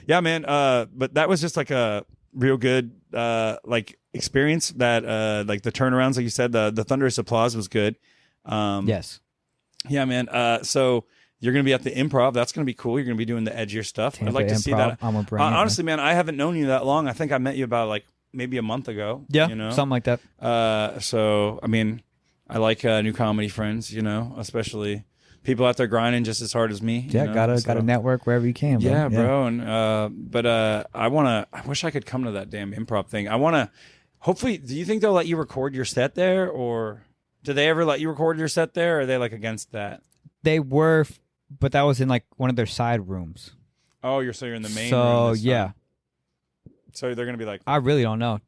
Yeah, man. But that was just like a real good like experience. That like the turnarounds, like you said, the thunderous applause was good. Yes. Yeah, man. So you're gonna be at the Improv. That's gonna be cool. You're gonna be doing the edgier stuff. I'd like to see that. Honestly, man, I haven't known you that long. I think I met you about like maybe a month ago. Yeah, you know? something like that. So I mean, I like new comedy friends. You know, especially people out there grinding just as hard as me. Yeah, gotta network wherever you can. Bro. Yeah, bro. And but I wish I could come to that damn Improv thing. Hopefully, do you think they'll let you record your set there, or do they ever let you record your set there? Or are they like against that? They were, but that was in like one of their side rooms. Oh, you're in the main room. So yeah. So they're gonna be like, I really don't know.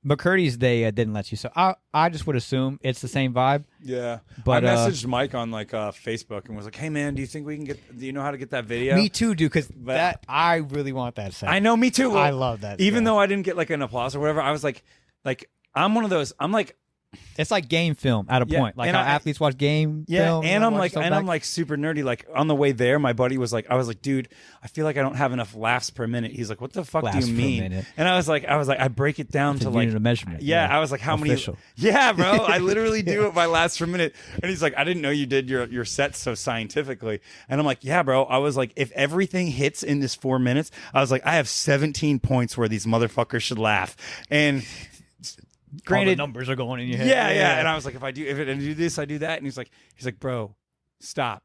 McCurdy's they didn't let you, so I just would assume it's the same vibe. Yeah, but I messaged Mike on like Facebook and was like, "Hey man, do you know how to get that video?" Me too, dude. Because I really want that set. I know, me too. I love that. Even though I didn't get like an applause or whatever, I was like I'm one of those. I'm like. It's like game film at a point, like how athletes watch game film. And I'm like super nerdy. Like on the way there, my buddy was like, I was like, dude, I feel like I don't have enough laughs per minute. He's like, what the fuck do you mean? And I was like, I break it down to like unit of measurement. Yeah, I was like, how Official. many? Yeah, bro, I literally do it by laughs per minute. And he's like, I didn't know you did your sets so scientifically. And I'm like, yeah, bro. I was like, if everything hits in this 4 minutes, I was like, I have 17 points where these motherfuckers should laugh. And granted, all the numbers are going in your head. Yeah. And I was like, if I do this, I do that. And he's like, bro, stop.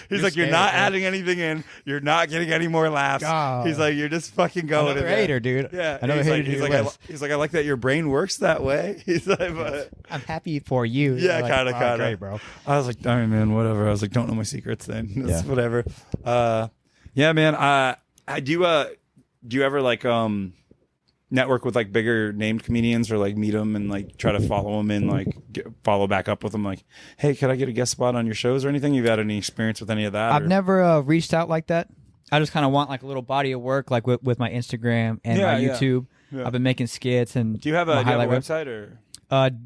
He's like, you're not adding anything in. You're not getting any more laughs. God. He's like, you're just fucking going. Another hater, dude. Yeah. Another hater. He's like, I like that your brain works that way. He's like, but I'm happy for you. Yeah, kind of. Great, bro. I was like, darn man, whatever. I was like, don't know my secrets then. Whatever. Yeah, man. I do. Do you ever like network with like bigger named comedians or like meet them and like try to follow them and like follow back up with them? Like, hey, could I get a guest spot on your shows or anything? You've had any experience with any of that? I've never reached out like that. I just kind of want like a little body of work, like with my Instagram and my YouTube. Yeah. I've been making skits and. Do you have a website or?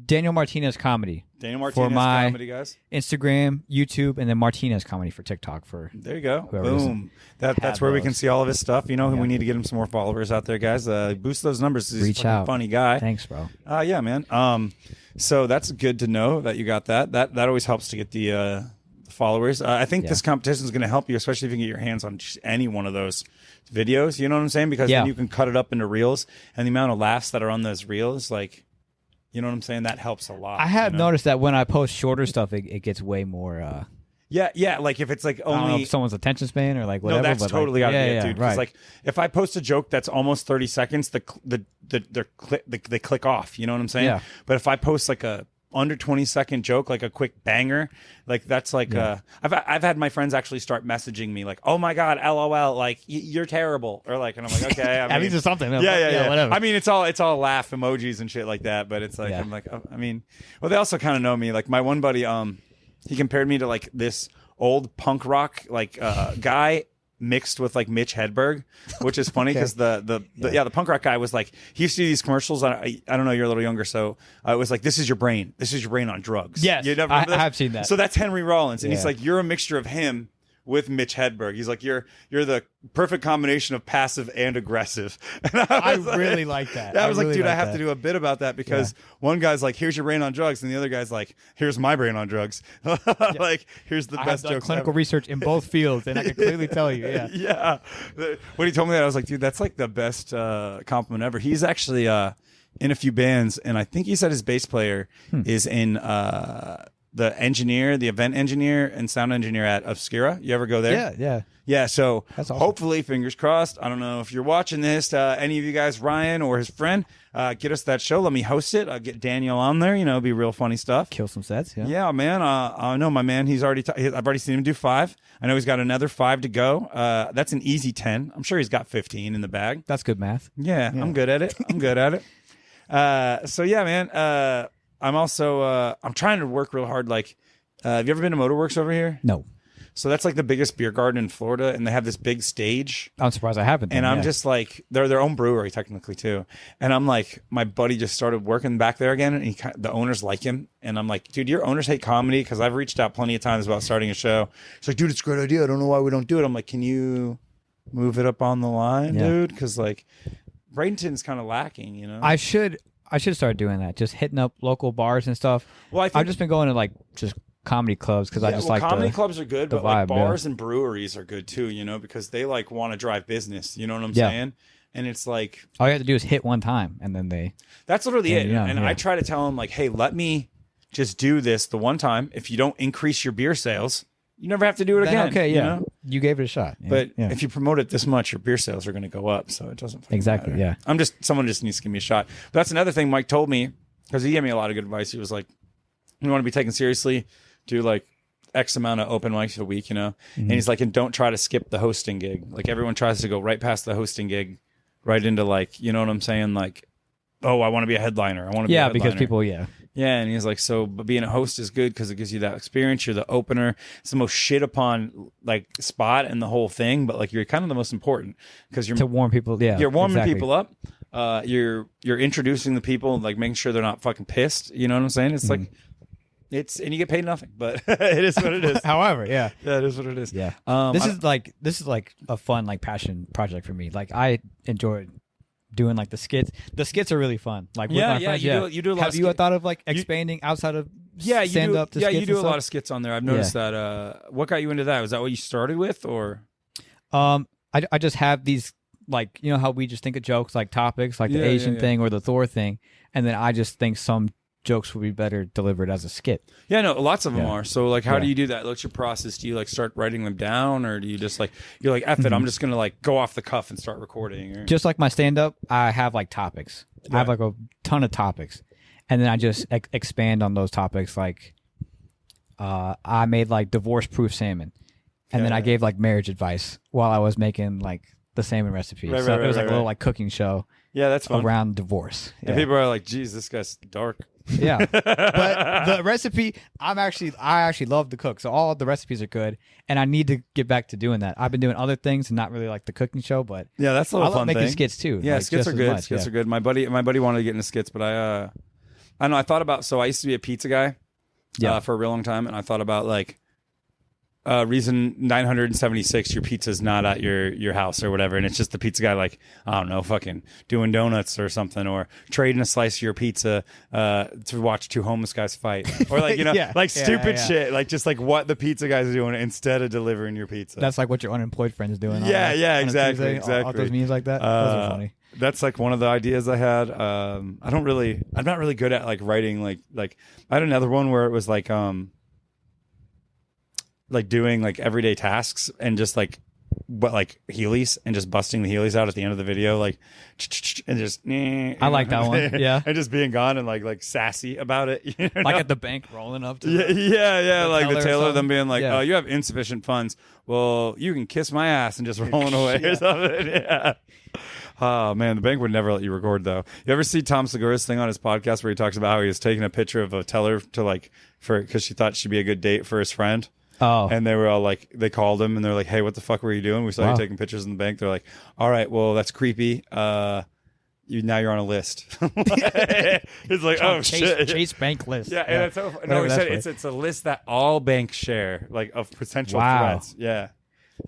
Daniel Martinez Comedy. Daniel Martinez for my Comedy, guys. Instagram, YouTube, and then Martinez Comedy for TikTok. For there you go. Boom. That's where we can see all of his stuff. You know, we need to get him some more followers out there, guys. Boost those numbers. He's Reach a out. Funny guy. Thanks, bro. Yeah, man. So that's good to know that you got that. That always helps to get the followers. I think this competition is going to help you, especially if you can get your hands on just any one of those videos. You know what I'm saying? Because then you can cut it up into reels, and the amount of laughs that are on those reels, like. You know what I'm saying? That helps a lot. I have noticed that when I post shorter stuff, it gets way more. Yeah. Like if it's like only I don't know if someone's attention span or like whatever. No, that's totally out of it, dude. Because right. like if I post a joke that's almost 30 seconds, they click off. You know what I'm saying? Yeah. But if I post like a under 20-second joke, like a quick banger, like that's like I've had my friends actually start messaging me like, oh my god, LOL, like you're terrible, or like, and I'm like, okay, at least it's something. Yeah, whatever. I mean, it's all laugh emojis and shit like that, but it's like I'm like, oh, I mean, well, they also kind of know me. Like my one buddy, he compared me to like this old punk rock like guy mixed with like Mitch Hedberg, which is funny because the punk rock guy was like, he used to do these commercials. I don't know, you're a little younger, so it was like, this is your brain on drugs. Yes, you I have seen that. So that's Henry Rollins, and he's like, you're a mixture of him with Mitch Hedberg. He's like, you're the perfect combination of passive and aggressive. And I really like that. I was like, dude, I have to do a bit about that because one guy's like, here's your brain on drugs, and the other guy's like, here's my brain on drugs. Like, here's the best jokes. Clinical research in both fields, and I can clearly tell you, yeah. When he told me that, I was like, dude, that's like the best compliment ever. He's actually in a few bands, and I think he said his bass player is in the event engineer and sound engineer at Obscura. You ever go there? Yeah. So awesome. Hopefully, fingers crossed. I don't know if you're watching this. Any of you guys, Ryan or his friend, get us that show. Let me host it. I'll get Daniel on there. You know, it'll be real funny stuff. Kill some sets. Yeah, man. I know my man. He's already. I've already seen him do 5. I know he's got another 5 to go. That's an easy 10. I'm sure he's got 15 in the bag. That's good math. Yeah. I'm good at it. So yeah, man. I'm also I'm trying to work real hard. Like, have you ever been to Motorworks over here? No. So that's like the biggest beer garden in Florida, and they have this big stage. I'm surprised I haven't. And I'm just like, they're their own brewery technically too. And I'm like, my buddy just started working back there again, and the owners like him. And I'm like, dude, your owners hate comedy, because I've reached out plenty of times about starting a show. It's like, dude, it's a great idea. I don't know why we don't do it. I'm like, can you move it up on the line, dude? Because like, Bradenton's kind of lacking, you know. I should start doing that. Just hitting up local bars and stuff. Well, I've just been going to like just comedy clubs because I just like comedy clubs are good, but vibe, like bars and breweries are good too, you know, because they like want to drive business. You know what I'm saying? And it's like all you have to do is hit one time, and then that's literally it. And I try to tell them like, hey, let me just do this the one time. If you don't increase your beer sales, you never have to do it again. Okay, you know? You gave it a shot. But if you promote it this much, your beer sales are going to go up. So it doesn't exactly matter. Yeah. Someone just needs to give me a shot. But that's another thing Mike told me, because he gave me a lot of good advice. He was like, you want to be taken seriously, do like X amount of open mics a week, you know? Mm-hmm. And he's like, and don't try to skip the hosting gig. Like everyone tries to go right past the hosting gig, right into like, you know what I'm saying? Like, oh, I want to be a headliner. I want to be a headliner. Because people, Yeah, and he's like, so, but being a host is good because it gives you that experience. You're the opener. It's the most shit upon like spot and the whole thing, but like you're kind of the most important because you're to warm people. Yeah, you're warming people up. You're introducing the people, like making sure they're not fucking pissed. You know what I'm saying? It's like and you get paid nothing, but it is what it is. However, yeah, it is what it is. Yeah, this is like a fun like passion project for me. Like I enjoyed doing like the skits. The skits are really fun. Like with my friends, you do a lot. Have you thought of like expanding outside of stand up? You do a lot of skits on there. I've noticed that. What got you into that? Was that what you started with, or? I just have these like, you know how we just think of jokes like topics like the Asian thing or the Thor thing, and then I just think some jokes would be better delivered as a skit. Yeah, no, lots of them are. So like, how do you do that? What's your process? Do you like start writing them down, or do you just like, you're like, F it, I'm just gonna like go off the cuff and start recording? Or... Just like my stand up, I have like topics. I have like a ton of topics, and then I just expand on those topics. Like, I made like divorce proof salmon, and then I gave like marriage advice while I was making like the salmon recipes. So it was like a little like cooking show. Yeah, that's fun. Around divorce. And people are like, geez, this guy's dark. Yeah. But the recipe, I actually love to cook. So all the recipes are good. And I need to get back to doing that. I've been doing other things and not really like the cooking show, but yeah, that's a little fun thing. I love making thing. skits too. Yeah, like, skits are good. Skits are good. My buddy wanted to get into skits, but I don't know. I thought about, so I used to be a pizza guy for a real long time. And I thought about like, reason 976 your pizza's not at your house or whatever, and it's just the pizza guy, like, I don't know, fucking doing donuts or something, or trading a slice of your pizza to watch two homeless guys fight, or like, you know, like stupid shit, like just like what the pizza guys are doing instead of delivering your pizza. That's like what your unemployed friend's doing. Exactly. All those memes like that. Those are funny. That's like one of the ideas I had. I'm not really good at like writing like I had another one where it was like doing like everyday tasks and just like Heelys and just busting the Heelys out at the end of the video, like, and just I like that one. Yeah. And just being gone and like sassy about it. You know? Like at the bank rolling up to the like the tailor, them being like, oh, you have insufficient funds. Well, you can kiss my ass, and just rolling away or something. Yeah. Oh man, the bank would never let you record though. You ever see Tom Segura's thing on his podcast where he talks about how he was taking a picture of a teller to because she thought she'd be a good date for his friend. Oh. And they were all like, they called him and they're like, hey, what the fuck were you doing? We saw you taking pictures in the bank. They're like, all right, well, that's creepy. Now you're on a list. It's like, oh shit. Chase bank list. Yeah. And it's he said it's a list that all banks share, like of potential threats. Yeah.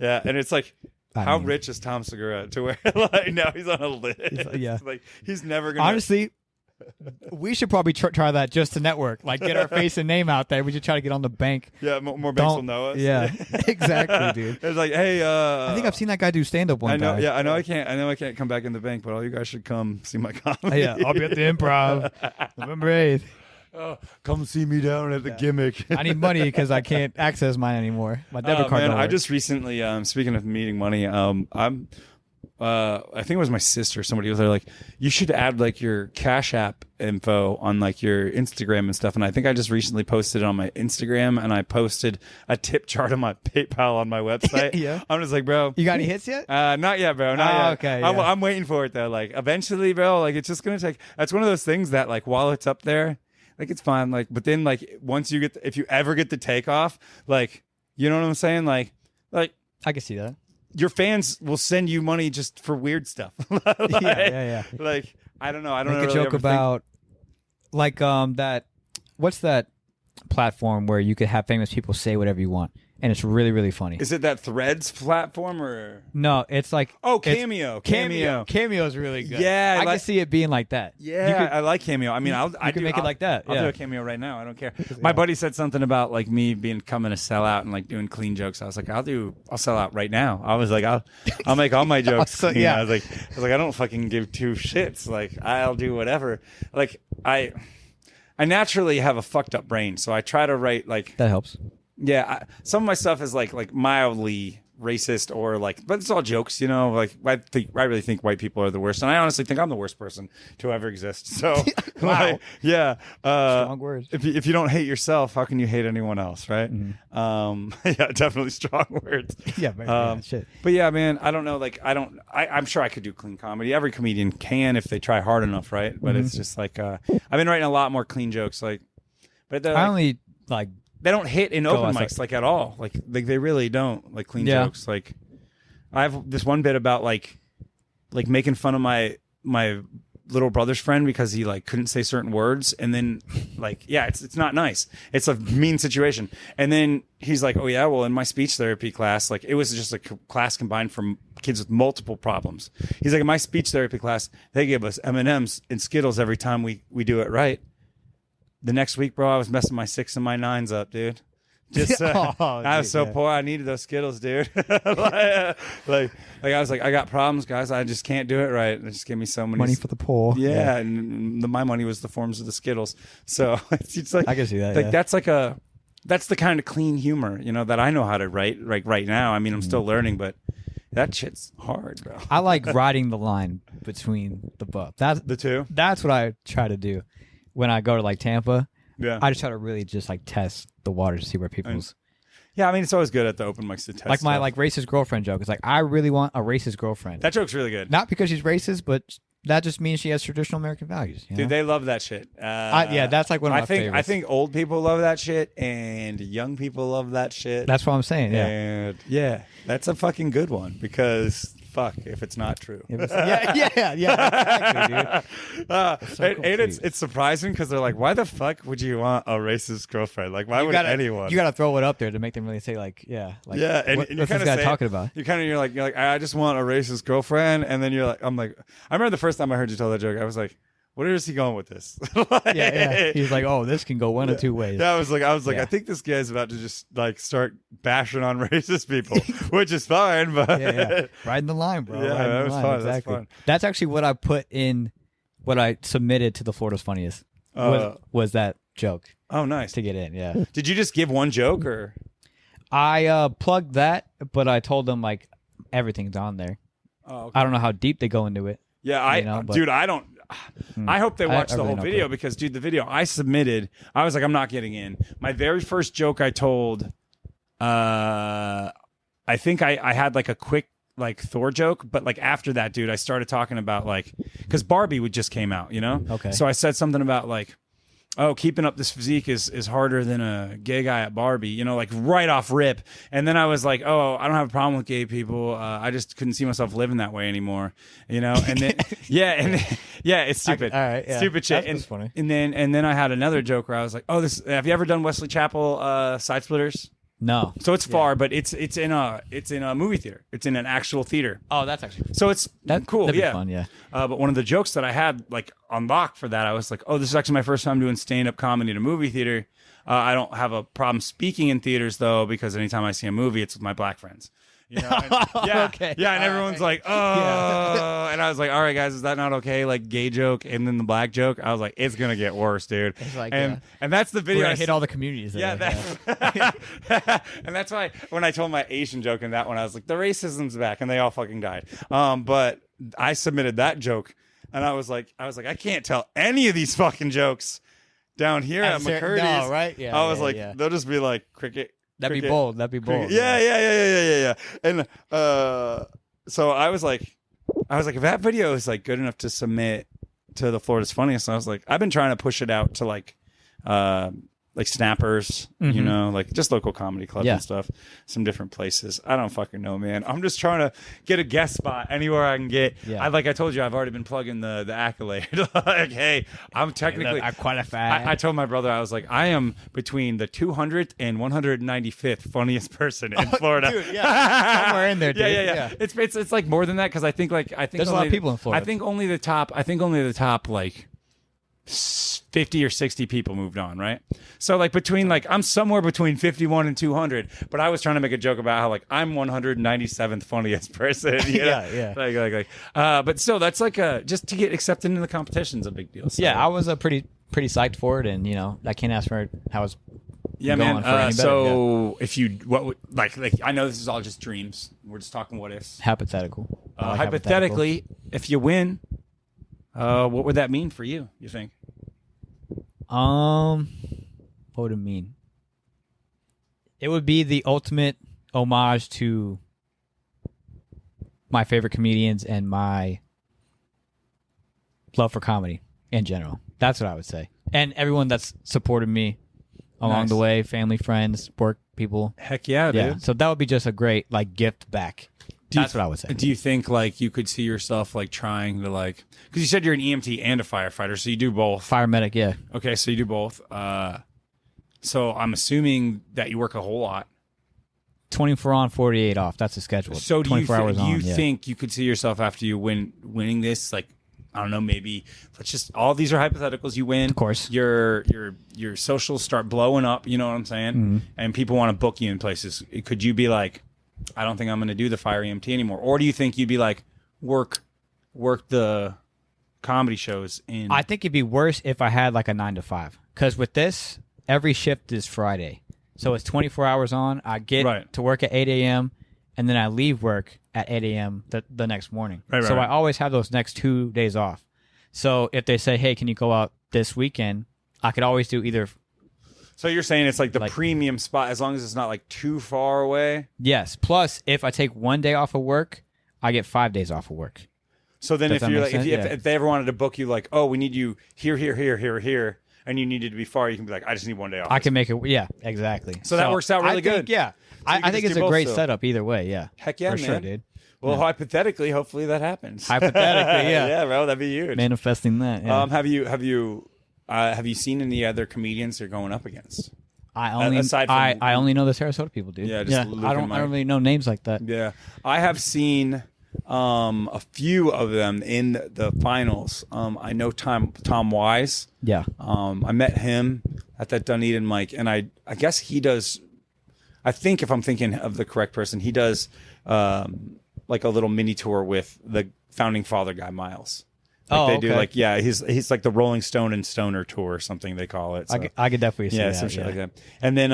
Yeah. And it's like, how rich is Tom Segura to where like now he's on a list? Like he's never going to. Honestly, we should probably try that just to network, like get our face and name out there. We should try to get on the bank. Yeah, more banks will know us. Yeah, exactly, dude. It's like, hey, I think I've seen that guy do stand up one time. Yeah, I know I can't come back in the bank, but all you guys should come see my comedy. Yeah, I'll be at the Improv November 8th. Oh, come see me down at the Gimmick. I need money because I can't access mine anymore. My debit card. Man, don't I work. just recently, speaking of needing money, I think it was my sister. Somebody was there like, you should add like your Cash App info on like your Instagram and stuff. And I think I just recently posted it on my Instagram, and I posted a tip chart on my PayPal on my website. Yeah. I'm just like, bro, you got any hits yet? Not yet, bro. Not yet. Okay. I'm waiting for it though. Like eventually, bro, like it's just going to take, that's one of those things that like while it's up there, like it's fine. Like, but then like once you get, if you ever get the takeoff, like, you know what I'm saying? Like I can see that. Your fans will send you money just for weird stuff. Yeah. Like, I don't know. I don't Make really a joke about like that. What's that platform where you could have famous people say whatever you want, and it's really, really funny? Is it that Threads platform or? No, it's like Cameo. Cameo is really good. Yeah, I can see it being like that. Yeah, I like Cameo. I mean, I can make it like that. I'll do a Cameo right now. I don't care. My buddy said something about like me becoming a sellout and like doing clean jokes. I was like, I'll sell out right now. I was like, I'll make all my jokes. So, yeah. I was like, I don't fucking give two shits. Like, I'll do whatever. Like, I naturally have a fucked up brain, so I try to write like that helps. Yeah, some of my stuff is like mildly racist or like, but it's all jokes, you know. Like I really think white people are the worst, and I honestly think I'm the worst person to ever exist. So, wow, like, yeah, strong words. If you don't hate yourself, how can you hate anyone else, right? Mm-hmm. Yeah, definitely strong words. Yeah, shit. But yeah, man, I don't know. Like, I'm sure I could do clean comedy. Every comedian can if they try hard enough, right? But it's just like I've been writing a lot more clean jokes, like, but I only like. They don't hit in open mics like at all. Like they really don't, like clean jokes. Like I have this one bit about like making fun of my little brother's friend because he like couldn't say certain words, and then like it's not nice. It's a mean situation. And then he's like, oh yeah, well in my speech therapy class, like it was just a class combined from kids with multiple problems. He's like, in my speech therapy class, they give us M&Ms and Skittles every time we do it right. The next week, bro, I was messing my 6 and my 9s up, dude. Just I was so poor, I needed those Skittles, dude. like I was like, I got problems, guys. I just can't do it right. They just give me so many money for the poor. Yeah, and my money was the forms of the Skittles. So it's like I can see that. Like that's the kind of clean humor, you know, that I know how to write. Like right now, I mean, I'm still learning, but that shit's hard, bro. I like riding the line between the buff. That's the two. That's what I try to do. When I go to like Tampa, I just try to really just like test the water to see where people's. Yeah, I mean it's always good at the open mics to test. Like my like racist girlfriend joke. It's like I really want a racist girlfriend. That joke's really good. Not because she's racist, but that just means she has traditional American values. You know? Dude, they love that shit. Yeah, that's like one of my favorites. I think old people love that shit, and young people love that shit. That's what I'm saying. Yeah, and yeah, that's a fucking good one because. Fuck if it's not true. Yeah, exactly, dude. It's surprising because they're like, why the fuck would you want a racist girlfriend? Like, why would anyone? You gotta throw it up there to make them really say like, and what's this guy talking about? You're like, I just want a racist girlfriend, and then you're like, I remember the first time I heard you tell that joke, I was like, where is he going with this? Yeah. He's like, oh, this can go one of two ways. Yeah, I was like, I think this guy's about to just like start bashing on racist people, which is fine, but riding the line, bro. Yeah, that was fun. Exactly. That's actually what I put in, what I submitted to the Florida's Funniest was that joke. Oh, nice to get in. Yeah. Did you just give one joke or? I plugged that, but I told them like everything's on there. Oh, okay. I don't know how deep they go into it. Yeah, I don't. I hope they watch the whole video because, dude, the video I submitted, I was like, I'm not getting in. My very first joke I told, I think I had like a quick like Thor joke, but like after that, dude, I started talking about like, because Barbie just came out, you know? Okay. So I said something about like, oh, keeping up this physique is harder than a gay guy at Barbie, you know, like right off rip. And then I was like, oh, I don't have a problem with gay people. I just couldn't see myself living that way anymore, you know? And then, it's stupid. All right, yeah. Stupid shit. That's funny. And then I had another joke where I was like, oh, have you ever done Wesley Chapel Side Splitters? No. So it's far, but it's in a movie theater. It's in an actual theater. Oh, that's actually cool. So it's cool. That'd be fun, yeah. But one of the jokes that I had like on lock for that, I was like, oh, this is actually my first time doing stand-up comedy in a movie theater. I don't have a problem speaking in theaters though, because anytime I see a movie, it's with my black friends. You know? Okay. Yeah, and everyone's like, oh, and I was like, all right, guys, is that not okay? Like gay joke and then the black joke. I was like, it's gonna get worse, dude. It's like, and that's the video. I hit all the communities. And that's why when I told my Asian joke in that one, I was like, the racism's back, and they all fucking died. But I submitted that joke, and I was like, I can't tell any of these fucking jokes down here at McCurdy's. No, right? Yeah. I was they'll just be like cricket. That'd be bold. Yeah. And so I was like, if that video is like good enough to submit to the Florida's Funniest, I was like, I've been trying to push it out to like Snappers, you know, like just local comedy clubs and stuff, some different places. I don't fucking know, man. I'm just trying to get a guest spot anywhere I can get. Yeah. Like I told you, I've already been plugging the accolade. Like, hey, I'm technically I'm quite a fan. I told my brother, I was like, I am between the 200th and 195th funniest person in Florida. Dude, somewhere in there, dude. Yeah. It's like more than that because I think there's a lot of people in Florida. I think only the top like 50 or 60 people moved on, right? So like between like I'm somewhere between 51 and 200, but I was trying to make a joke about how like I'm 197th funniest person. You know? Yeah. But still, that's like just to get accepted into the competition's a big deal. So. Yeah, I was pretty psyched for it, and you know I can't ask for how it's going man. For any better. If you like I know this is all just dreams. We're just talking what ifs. Hypothetical. Hypothetically, if you win, what would that mean for you? You think? What would it mean? It would be the ultimate homage to my favorite comedians and my love for comedy in general. That's what I would say. And everyone that's supported me along the way, family, friends, work people. Heck yeah, dude. So that would be just a great like gift back. That's what I would say. Do you think like you could see yourself like trying to like, because you said you're an EMT and a firefighter, so you do both. Fire medic, yeah. Okay, so you do both. So I'm assuming that you work a whole lot. 24 on, 48 off. That's the schedule. So do you think you could see yourself after you winning this, like, I don't know, maybe let's just, all these are hypotheticals. You win. Of course. Your socials start blowing up, you know what I'm saying? Mm-hmm. And people want to book you in places. Could you be like, I don't think I'm going to do the fire EMT anymore? Or do you think you'd be like, work the comedy shows in? I think it'd be worse if I had like a 9 to 5. Because with this, every shift is Friday. So it's 24 hours on. I get to work at 8 a.m. and then I leave work at 8 a.m. the next morning. So I always have those next 2 days off. So if they say, hey, can you go out this weekend? I could always do either. So you're saying it's like the premium spot as long as it's not like too far away? Yes. Plus, if I take 1 day off of work, I get 5 days off of work. So then Does if that you're make like, sense? if they ever wanted to book you like, oh, we need you here, and you needed to be far, you can be like, I just need one day off. I can make it. Yeah, exactly. So that works out really good. Yeah, So I think it's a great setup either way. Yeah, heck yeah, for man. sure, dude. Well, hypothetically, hopefully that happens. Hypothetically, yeah, yeah, bro, that'd be huge. Manifesting that. Yeah. Have you seen any other comedians you're going up against? I only know the Sarasota people, dude. Yeah, just Luke I don't really know names like that. Yeah, I have seen a few of them in the finals. I know Tom Wise. Yeah. I met him at that Dunedin mic, and I guess he does. I think if I'm thinking of the correct person, he does like a little mini tour with the founding father guy Miles. Like they do, like he's like the Rolling Stone and Stoner tour or something they call it. So. I could definitely see that. Some shit like that. And then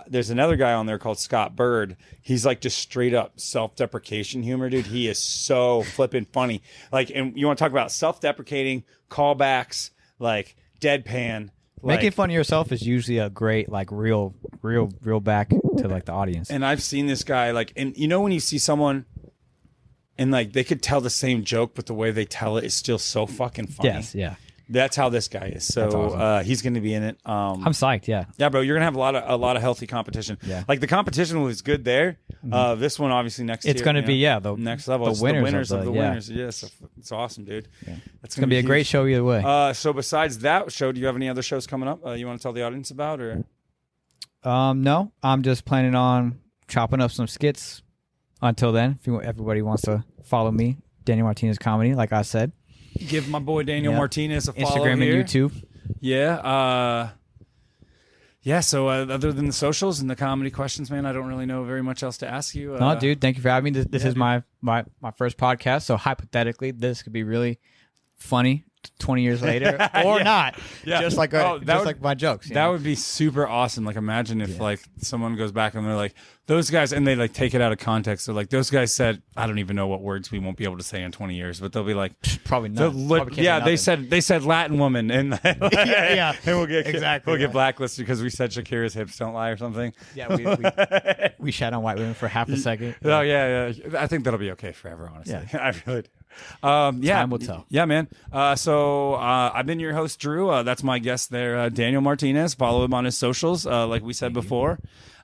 there's another guy on there called Scott Bird. He's like just straight up self-deprecation humor, dude. He is so flippin' funny. Like, and you want to talk about self-deprecating callbacks, like deadpan. Making fun of yourself is usually a great, like, real back to like the audience. And I've seen this guy, like, and you know when you see someone. And like they could tell the same joke, but the way they tell it is still so fucking funny. Yes, yeah. That's how this guy is. So awesome. He's going to be in it. I'm psyched. Yeah, yeah, bro. You're gonna have a lot of healthy competition. Yeah, like the competition was good there. Mm-hmm. This one obviously next. It's going to be the next level. The winners of the winners. Yes, it's awesome, dude. Yeah. It's going to be a great show either way. So besides that show, do you have any other shows coming up? You want to tell the audience about or? No, I'm just planning on chopping up some skits. Until then, if everybody wants to follow me, Daniel Martinez Comedy, like I said. Give my boy Daniel Martinez a follow Instagram here. and YouTube. Yeah. So other than the socials and the comedy questions, man, I don't really know very much else to ask you. No, dude, thank you for having me. This is my first podcast, so hypothetically, this could be really funny 20 years later or not. Yeah. Just like like my jokes. That would be super awesome. Like imagine if like someone goes back and they're like, those guys, and they like take it out of context. They're like, those guys said, I don't even know what words we won't be able to say in 20 years, but they'll be like, probably not. They said Latin woman, and and we'll get blacklisted because we said Shakira's hips don't lie or something. Yeah, we shat on white women for half a second. Oh yeah. I think that'll be okay forever, honestly. Yeah. I really do. Time will tell. Yeah, man. So I've been your host, Drew. That's my guest there, Daniel Martinez. Follow him on his socials, like we said before.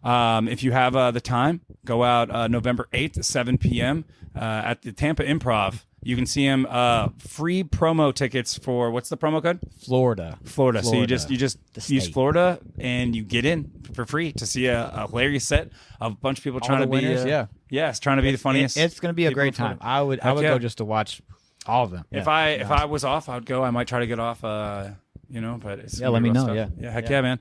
If you have the time, go out November 8th at 7 p.m. At the Tampa Improv. You can see him. Free promo tickets for what's the promo code? Florida. So you just use Florida and you get in for free to see a hilarious set of a bunch of people trying to be it's trying to be the funniest. It's going to be a great time. I would go just to watch all of them. If I was off, I would go. I might try to get off. But it's let me know. Stuff. Heck yeah, man.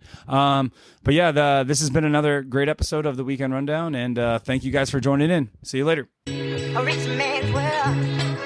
But yeah, this has been another great episode of the Weekend Rundown, and thank you guys for joining in. See you later. A rich man's world.